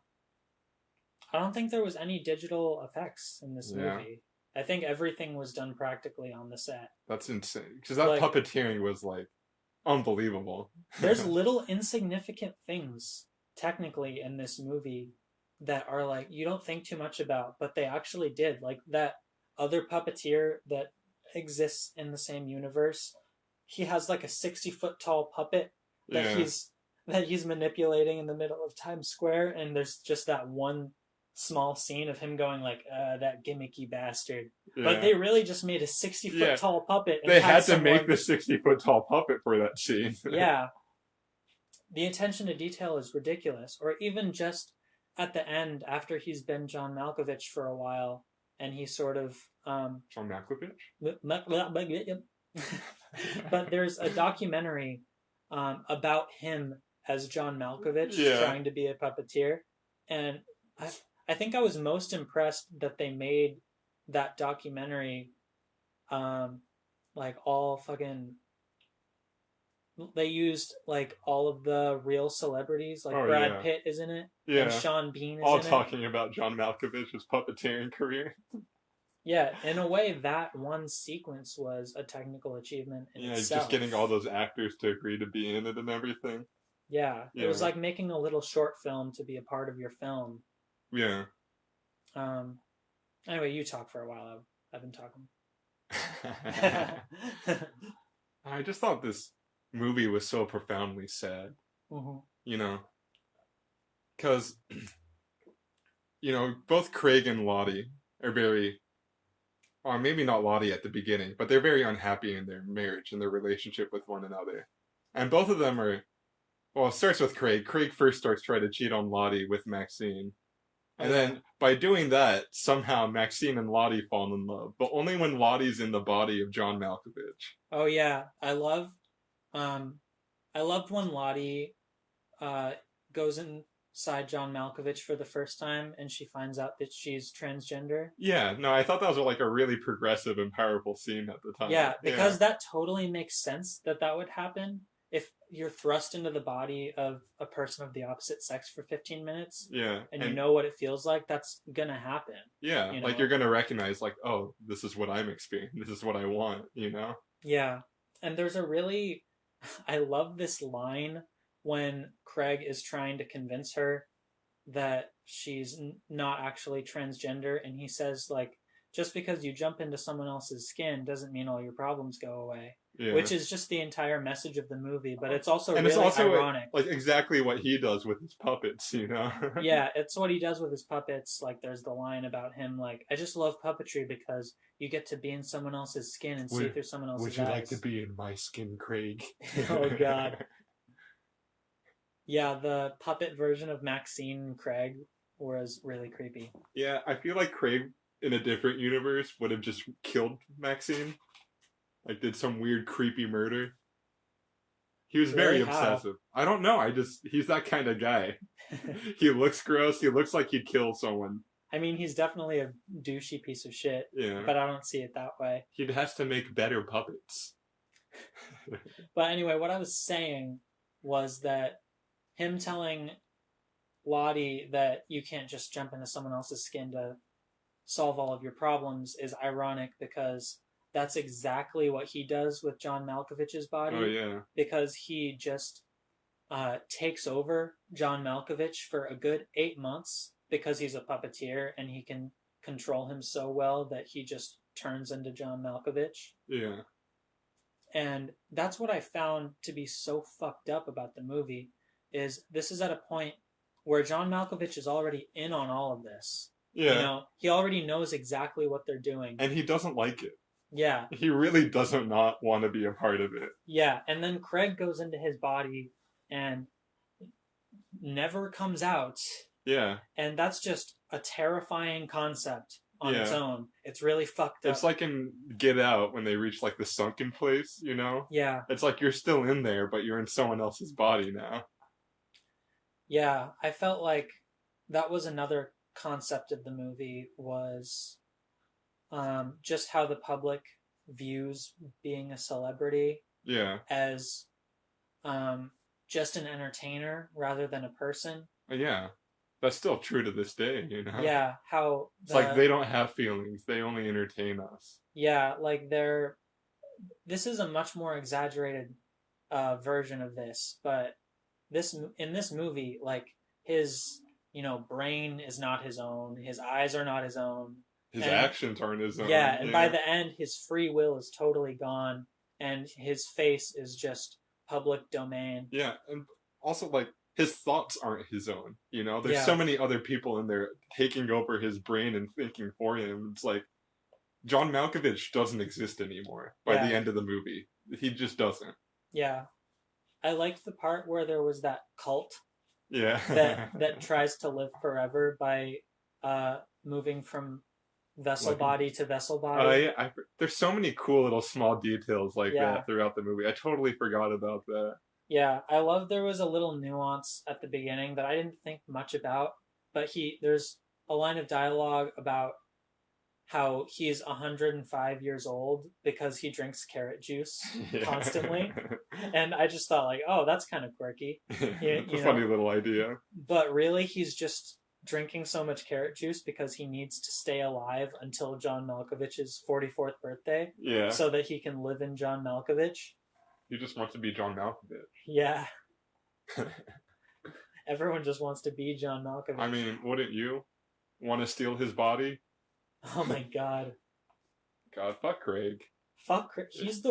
don't think there was any digital effects in this movie. I think everything was done practically on the set. That's insane. Because that puppeteering was, like, unbelievable. There's little insignificant things, technically, in this movie that are, like, you don't think too much about, but they actually did. Like, that other puppeteer that exists in the same universe, he has, like, a 60-foot tall puppet that he's manipulating in the middle of Times Square, and there's just that one small scene of him going like, that gimmicky bastard. Yeah. But they really just made a 60-foot tall puppet. And they had to make the 60-foot tall puppet for that scene. Yeah. The attention to detail is ridiculous. Or even just at the end, after he's been John Malkovich for a while, and he sort of... John Malkovich? But there's a documentary about him as John Malkovich trying to be a puppeteer. And I think I was most impressed that they made that documentary like all fucking... They used like all of the real celebrities, like Brad Pitt is in it, and Sean Bean is all in it. All talking about John Malkovich's puppeteering career. Yeah, in a way, that one sequence was a technical achievement in itself. Just getting all those actors to agree to be in it and everything. Yeah, it was like making a little short film to be a part of your film. Yeah. Anyway, you talk for a while. I've been talking. I just thought this movie was so profoundly sad. Mm-hmm. You know, because both Craig and Lottie are very, or maybe not Lottie at the beginning, but they're very unhappy in their marriage and their relationship with one another. And both of them are, well, it starts with Craig. Craig first starts trying to cheat on Lottie with Maxine. And then by doing that, somehow Maxine and Lottie fall in love, but only when Lottie's in the body of John Malkovich. Oh yeah, I loved when Lottie goes inside John Malkovich for the first time and she finds out that she's transgender. Yeah, no, I thought that was like a really progressive and powerful scene at the time. Yeah, because that totally makes sense that would happen. If you're thrust into the body of a person of the opposite sex for 15 minutes, and you know what it feels like, that's gonna happen. Yeah, like you're gonna recognize, like, oh, this is what I'm experiencing. This is what I want, Yeah, and there's a really, I love this line when Craig is trying to convince her that she's not actually transgender, and he says, like, just because you jump into someone else's skin doesn't mean all your problems go away. Yeah. Which is just the entire message of the movie, but it's also really ironic. Like exactly what he does with his puppets, Yeah, it's what he does with his puppets. Like there's the line about him, like, I just love puppetry because you get to be in someone else's skin and see through someone else's eyes. Would you like to be in my skin, Craig? Oh, God. Yeah, the puppet version of Maxine and Craig was really creepy. Yeah, I feel like Craig in a different universe would have just killed Maxine. Like, did some weird, creepy murder. He was very obsessive. I don't know. He's that kind of guy. He looks gross. He looks like he'd kill someone. I mean, he's definitely a douchey piece of shit, Yeah. but I don't see it that way. He has to make better puppets. But anyway, what I was saying was that him telling Lottie that you can't just jump into someone else's skin to solve all of your problems is ironic because that's exactly what he does with John Malkovich's body. Oh, yeah. Because he just takes over John Malkovich for a good 8 months because he's a puppeteer and he can control him so well that he just turns into John Malkovich. Yeah. And that's what I found to be so fucked up about the movie is this is at a point where John Malkovich is already in on all of this. Yeah. You know, he already knows exactly what they're doing. And he doesn't like it. Yeah. He really doesn't not want to be a part of it. Yeah, and then Craig goes into his body and never comes out. Yeah. And that's just a terrifying concept on its Yeah. own. It's really fucked up. It's like in Get Out when they reach like the sunken place, you know? Yeah. It's like you're still in there, but you're in someone else's body now. Yeah, I felt like that was another concept of the movie was just how the public views being a celebrity Yeah. as just an entertainer rather than a person. Yeah. That's still true to this day, you know? Yeah, how It's like they don't have feelings. They only entertain us. Yeah, like this is a much more exaggerated version of this, but in this movie, like his brain is not his own, his eyes are not his own, His actions aren't his own. Yeah, and by the end, his free will is totally gone, and his face is just public domain. Yeah, and also like his thoughts aren't his own. You know, there's so many other people in there taking over his brain and thinking for him. It's like John Malkovich doesn't exist anymore by the end of the movie. He just doesn't. Yeah, I liked the part where there was that cult. Yeah. that tries to live forever by moving from vessel body to vessel body. Yeah, there's so many cool little small details like that throughout the movie. I totally forgot about that. Yeah, I love there was a little nuance at the beginning that I didn't think much about, but there's a line of dialogue about how he's 105 years old because he drinks carrot juice constantly. And I just thought like, oh, that's kind of quirky. It's a funny little idea. But really, he's just drinking so much carrot juice because he needs to stay alive until John Malkovich's 44th birthday. Yeah. So that he can live in John Malkovich. He just wants to be John Malkovich. Yeah. Everyone just wants to be John Malkovich. I mean, wouldn't you want to steal his body? Oh my god. God, fuck Craig. Fuck Craig. He's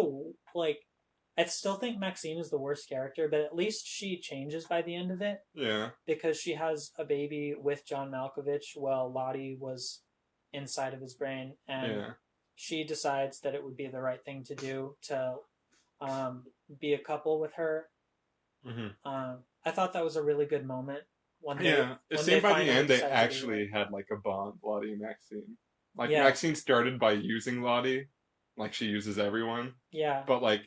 I still think Maxine is the worst character, but at least she changes by the end of it. Yeah. Because she has a baby with John Malkovich while Lottie was inside of his brain. And she decides that it would be the right thing to do to be a couple with her. Mm-hmm. I thought that was a really good moment. It seemed by the end they actually had like a bond, Lottie and Maxine. Like Maxine started by using Lottie, like she uses everyone. Yeah. But like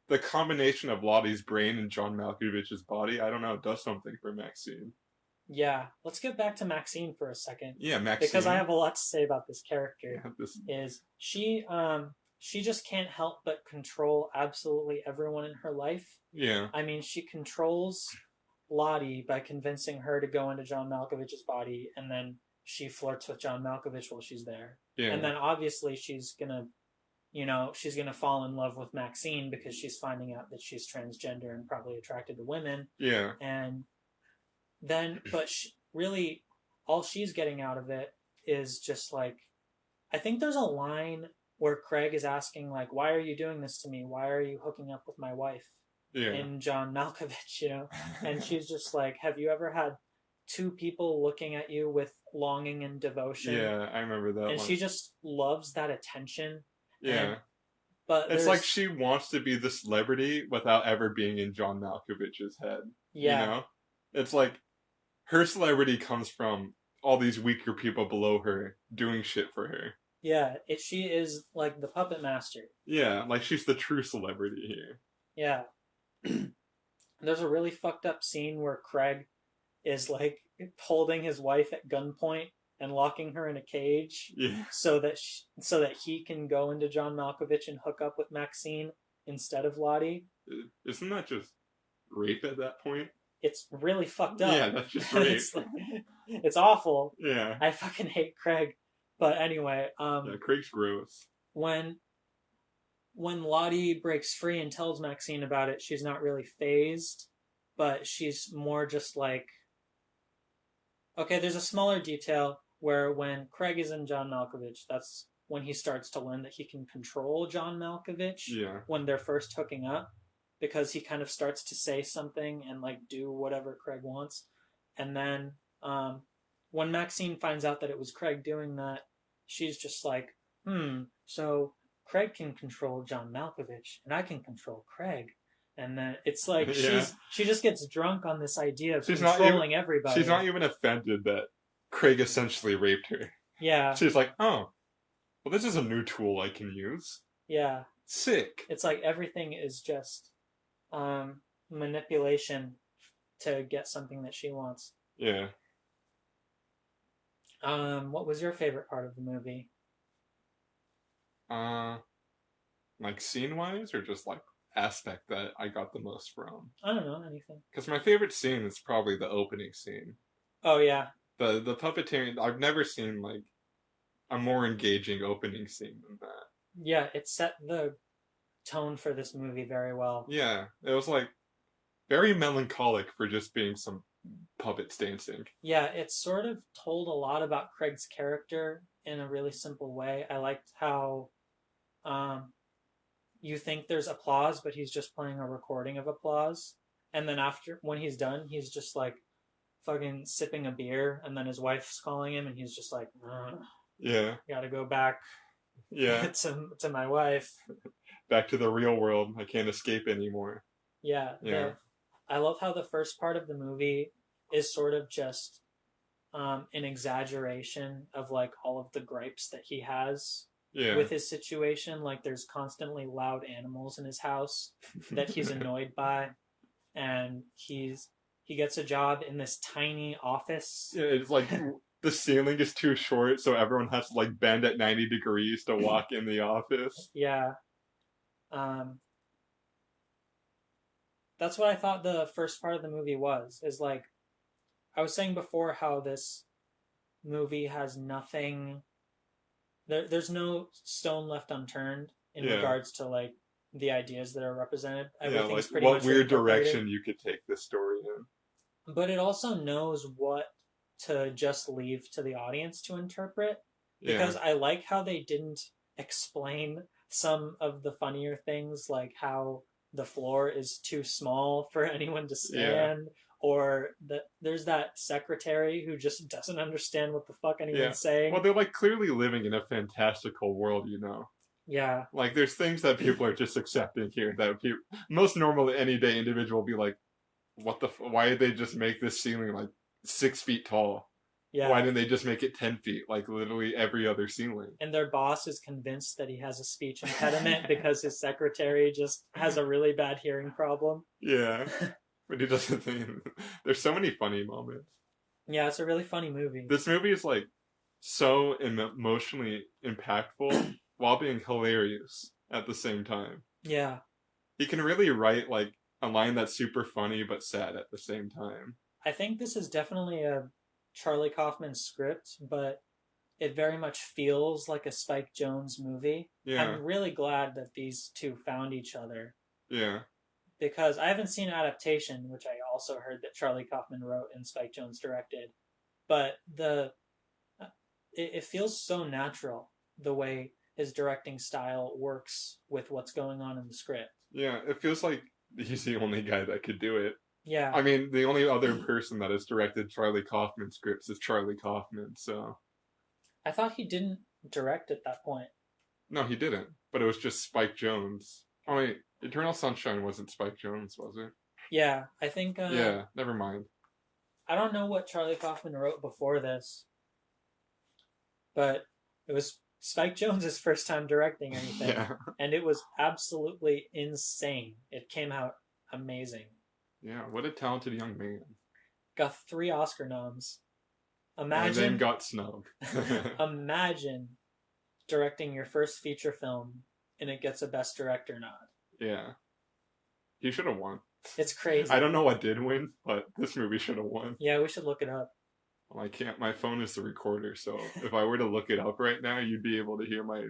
the combination of Lottie's brain and John Malkovich's body, I don't know, does something for Maxine. Yeah. Let's get back to Maxine for a second. Yeah, Maxine. Because I have a lot to say about this character. Is she just can't help but control absolutely everyone in her life. Yeah. I mean, she controls Lottie by convincing her to go into John Malkovich's body, and then she flirts with John Malkovich while she's there. Yeah. And then obviously she's gonna fall in love with Maxine because she's finding out that she's transgender and probably attracted to women. Yeah. And then, but really, all she's getting out of it is just like, I think there's a line where Craig is asking like, why are you doing this to me? Why are you hooking up with my wife? In John Malkovich, And she's just like, have you ever had two people looking at you with longing and devotion? Yeah, I remember that And one. she just loves that attention. Yeah. But it's like she wants to be the celebrity without ever being in John Malkovich's head. Yeah. You know? It's like her celebrity comes from all these weaker people below her doing shit for her. Yeah, she is like the puppet master. Yeah, like she's the true celebrity here. Yeah. There's a really fucked up scene where Craig is like holding his wife at gunpoint and locking her in a cage Yeah. so that he can go into John Malkovich and hook up with Maxine instead of Lottie. Isn't that just rape at that point? It's really fucked up. Yeah, that's just rape. It's awful. Yeah. I fucking hate Craig. But anyway, yeah, Craig's gross. When Lottie breaks free and tells Maxine about it, she's not really phased, but she's more just like, okay, there's a smaller detail where when Craig is in John Malkovich, that's when he starts to learn that he can control John Malkovich when they're first hooking up, because he kind of starts to say something and like do whatever Craig wants. And then when Maxine finds out that it was Craig doing that, she's just like, so Craig can control John Malkovich and I can control Craig. And then it's like she just gets drunk on this idea of controlling everybody. She's not even offended that Craig essentially raped her. Yeah. She's like, oh, well, this is a new tool I can use. Yeah. Sick. It's like everything is just manipulation to get something that she wants. Yeah. What was your favorite part of the movie? Like scene-wise, or just like aspect that I got the most from? I don't know, anything. Because my favorite scene is probably the opening scene. Oh yeah. The puppeteering. I've never seen like a more engaging opening scene than that. Yeah, it set the tone for this movie very well. Yeah, it was like very melancholic for just being some puppets dancing. Yeah, it sort of told a lot about Craig's character in a really simple way. I liked how you think there's applause, but he's just playing a recording of applause. And then when he's done, he's just like fucking sipping a beer, and then his wife's calling him, and he's just like, yeah, gotta go back to my wife. Back to the real world. I can't escape anymore. Yeah. I love how the first part of the movie is sort of just an exaggeration of like all of the gripes that he has with his situation. Like there's constantly loud animals in his house that he's annoyed by, and he gets a job in this tiny office. Yeah, it's like the ceiling is too short, so everyone has to like bend at 90 degrees to walk in the office. Yeah. That's what I thought the first part of the movie was. Is like, I was saying before how this movie has nothing. There's no stone left unturned in regards to like the ideas that are represented. Everything's pretty what much weird direction you could take this story in. But it also knows what to just leave to the audience to interpret. Because I like how they didn't explain some of the funnier things, like how the floor is too small for anyone to stand, or that there's that secretary who just doesn't understand what the fuck anyone's saying. Well, they're like clearly living in a fantastical world, you know. Yeah. Like there's things that people are just accepting here that most normal anyday individual will be like, why did they just make this ceiling like 6 feet tall? Yeah. Why didn't they just make it 10 feet, like literally every other ceiling? And their boss is convinced that he has a speech impediment because his secretary just has a really bad hearing problem. Yeah. But he doesn't think... There's so many funny moments. Yeah, it's a really funny movie. This movie is like so emotionally impactful while being hilarious at the same time. Yeah. He can really write like a line that's super funny but sad at the same time. I think this is definitely a Charlie Kaufman script, but it very much feels like a Spike Jonze movie. Yeah. I'm really glad that these two found each other. Yeah. Because I haven't seen Adaptation, which I also heard that Charlie Kaufman wrote and Spike Jonze directed. But it feels so natural the way his directing style works with what's going on in the script. Yeah, it feels like he's the only guy that could do it. Yeah. I mean, the only other person that has directed Charlie Kaufman scripts is Charlie Kaufman, so... I thought he didn't direct at that point. No, he didn't. But it was just Spike Jonze. Oh, wait. Eternal Sunshine wasn't Spike Jonze, was it? Yeah, I think... yeah, never mind. I don't know what Charlie Kaufman wrote before this. But it was Spike Jonze's first time directing anything. Yeah. And it was absolutely insane. It came out amazing. Yeah, what a talented young man. Got 3 Oscar noms. And then got snubbed. Imagine directing your first feature film and it gets a Best Director nod. Yeah. He should have won. It's crazy. I don't know what did win, but this movie should have won. Yeah, we should look it up. Well, I can't. My phone is the recorder, so if I were to look it up right now, you'd be able to hear my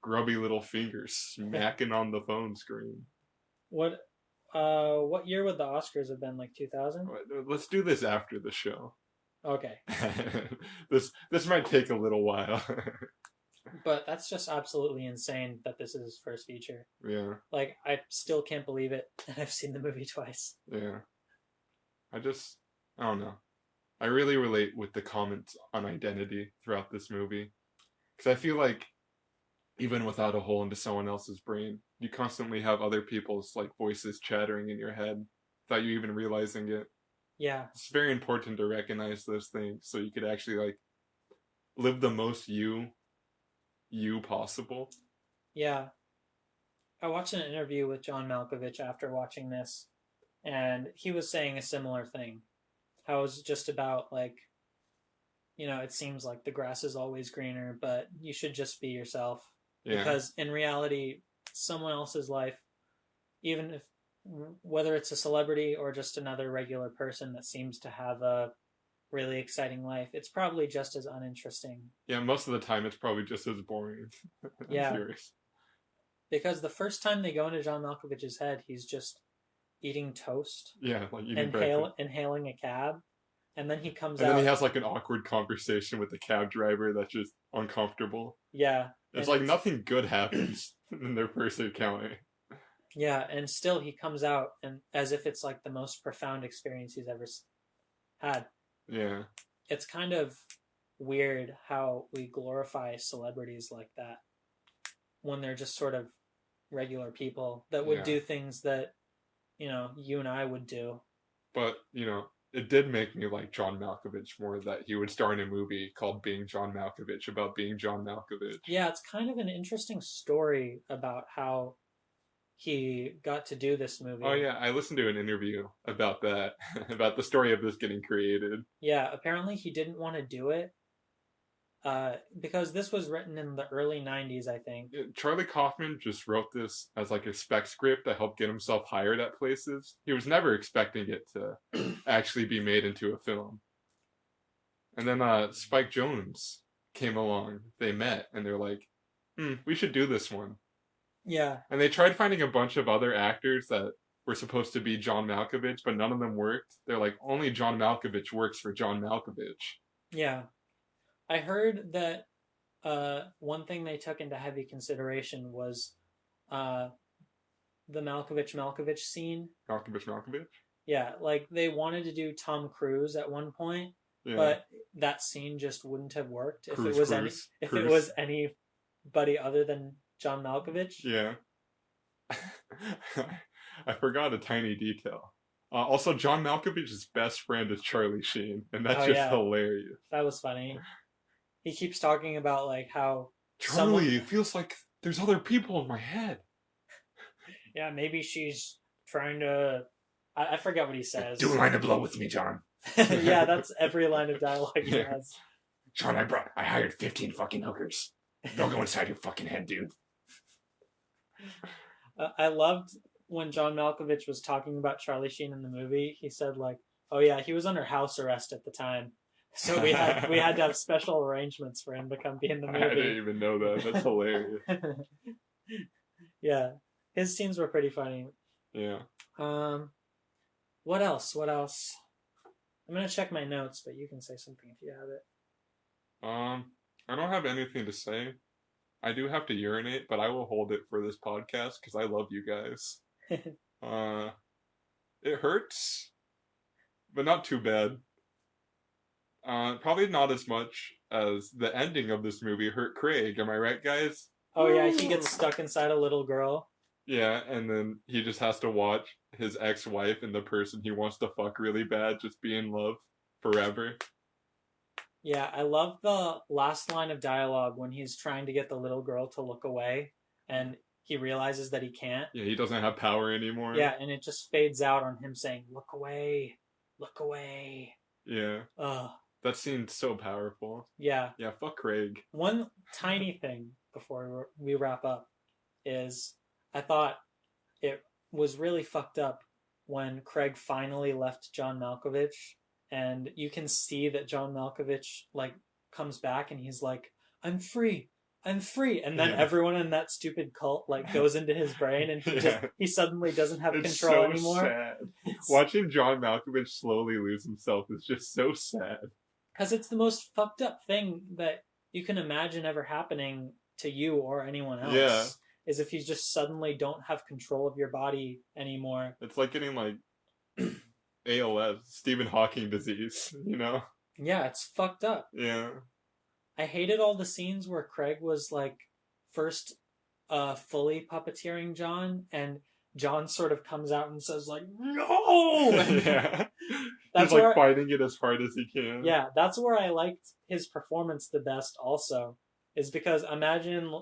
grubby little fingers smacking on the phone screen. What year would the Oscars have been? Like 2000? Let's do this after the show. Okay. This might take a little while. But that's just absolutely insane that this is his first feature. Yeah. Like, I still can't believe it. I've seen the movie twice. Yeah. I don't know. I really relate with the comments on identity throughout this movie. Because I feel like even without a hole into someone else's brain, you constantly have other people's like voices chattering in your head without you even realizing it. Yeah. It's very important to recognize those things so you could actually like live the most you possible. Yeah. I watched an interview with John Malkovich after watching this, and he was saying a similar thing. How it's just about like, it seems like the grass is always greener, but you should just be yourself. Yeah. Because in reality, someone else's life, even if whether it's a celebrity or just another regular person that seems to have a really exciting life, it's probably just as uninteresting. Yeah, most of the time it's probably just as boring. Yeah. Serious. Because the first time they go into John Malkovich's head, he's just eating toast. Yeah, like eating inhaling a cab. And then he comes out. And then he has like an awkward conversation with the cab driver that's just uncomfortable. Yeah. It's like nothing good happens in their first encounter. Yeah, and still he comes out and as if it's like the most profound experience he's ever had. Yeah. It's kind of weird how we glorify celebrities like that when they're just sort of regular people that would do things that, you and I would do. But, it did make me like John Malkovich more that he would star in a movie called Being John Malkovich about being John Malkovich. Yeah, it's kind of an interesting story about how he got to do this movie. Oh yeah, I listened to an interview about that, about the story of this getting created. Yeah, apparently he didn't want to do it because this was written in the early 90s, I think. Charlie Kaufmann just wrote this as like a spec script to help get himself hired at places. He was never expecting it to actually be made into a film. And then Spike Jonze came along. They met and they're like, we should do this one. Yeah. And they tried finding a bunch of other actors that were supposed to be John Malkovich, but none of them worked. They're like, only John Malkovich works for John Malkovich. Yeah. I heard that one thing they took into heavy consideration was the Malkovich scene. Malkovich? Yeah, like they wanted to do Tom Cruise at one point, but that scene just wouldn't have worked if it was anybody other than John Malkovich. Yeah. I forgot a tiny detail. Also, John Malkovich's best friend is Charlie Sheen, and that's hilarious. That was funny. He keeps talking about like how Charlie, it feels like there's other people in my head. Yeah, maybe she's trying to. I forget what he says. Do a line of blow with me, John. Yeah, that's every line of dialogue he has. John, I hired 15 fucking hookers. They'll go inside your fucking head, dude. I loved when John Malkovich was talking about Charlie Sheen in the movie. He said like, "Oh yeah, he was under house arrest at the time, so we had to have special arrangements for him to come be in the movie." I didn't even know that. That's hilarious. Yeah, his scenes were pretty funny. Yeah. What else? I'm gonna check my notes, but you can say something if you have it. I don't have anything to say. I do have to urinate, but I will hold it for this podcast because I love you guys. It hurts, but not too bad. Probably not as much as the ending of this movie hurt Craig. Am I right, guys? Oh yeah, he gets stuck inside a little girl. Yeah, and then he just has to watch his ex-wife and the person he wants to fuck really bad just be in love forever. Yeah, I love the last line of dialogue when he's trying to get the little girl to look away and he realizes that he can't. Yeah, he doesn't have power anymore. Yeah, and it just fades out on him saying, "Look away, look away." Yeah. Ugh. That scene's so powerful. Yeah. Yeah, fuck Craig. One tiny thing before we wrap up is I thought it was really fucked up when Craig finally left John Malkovich, and you can see that John Malkovich like comes back and he's like, "I'm free, I'm free," and then everyone in that stupid cult like goes into his brain, and he suddenly doesn't have control anymore. Sad. Watching John Malkovich slowly lose himself is just so sad. Because it's the most fucked up thing that you can imagine ever happening to you or anyone else. Yeah. Is if you just suddenly don't have control of your body anymore. It's like getting like ALS, Stephen Hawking disease, you know? Yeah, it's fucked up. Yeah. I hated all the scenes where Craig was like first fully puppeteering John, and John sort of comes out and says like, "No!" Yeah. That's He's like fighting it as hard as he can. Yeah, that's where I liked his performance the best also. Is because imagine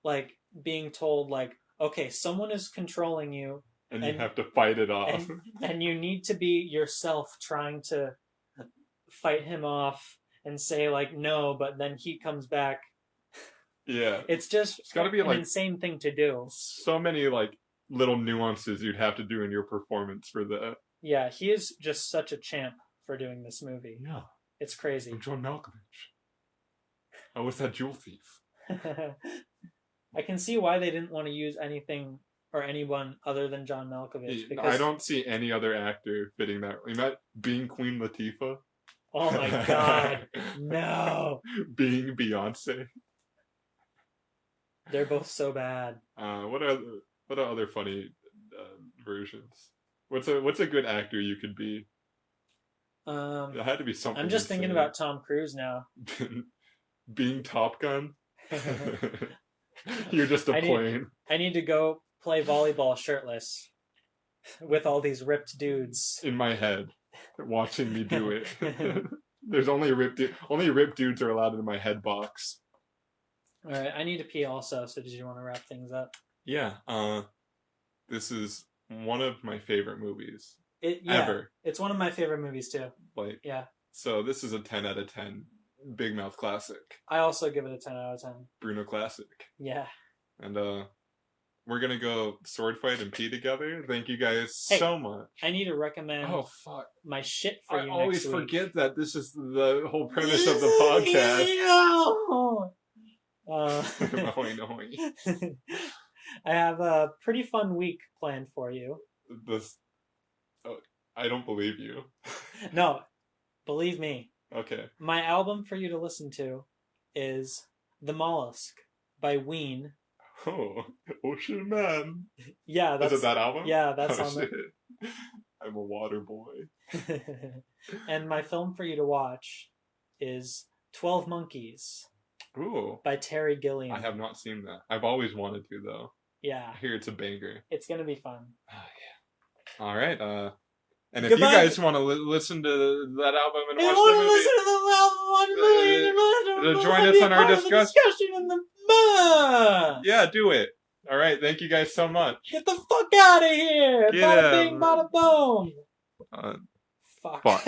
like being told like, okay, someone is controlling you. And you have to fight it off. And you need to be yourself trying to fight him off and say like no, but then he comes back. Yeah. It's gotta be an insane thing to do. So many like little nuances you'd have to do in your performance for that. Yeah, he is just such a champ for doing this movie. Yeah. It's crazy. I'm John Malkovich. I was that jewel thief. I can see why they didn't want to use anything or anyone other than John Malkovich. Because I don't see any other actor fitting that. You might being Queen Latifah. Oh my god, no! Being Beyonce. They're both so bad. What are other funny versions? What's a good actor you could be? It had to be something. I'm just thinking about Tom Cruise now. Being Top Gun. You're just a plane. I need to go play volleyball shirtless with all these ripped dudes in my head, watching me do it. There's only ripped dudes are allowed in my head box. All right, I need to pee also. So, did you want to wrap things up? Yeah. This is one of my favorite movies yeah, ever. It's one of my favorite movies too. Like, yeah. So this is a 10 out of 10. Big Mouth classic. I also give it a 10 out of 10. Bruno classic. Yeah. And we're gonna go sword fight and pee together. Thank you guys so much. I need to recommend my shit for you. I always forget that this is the whole premise of the podcast. I have a pretty fun week planned for you. I don't believe you. No, believe me. Okay. My album for you to listen to is The Mollusk by Ween. Oh, Ocean Man. Yeah, is it that album? Yeah, that's on it. I'm a water boy. And my film for you to watch is 12 Monkeys. Ooh. By Terry Gilliam. I have not seen that. I've always wanted to though. Yeah. I hear it's a banger. It's gonna be fun. Oh yeah. All right. And if you guys want to listen to that album and watch the movie, join us on our discussion. Yeah, do it. All right. Thank you guys so much. Get the fuck out of here. Bada bing, bada boom. Fuck.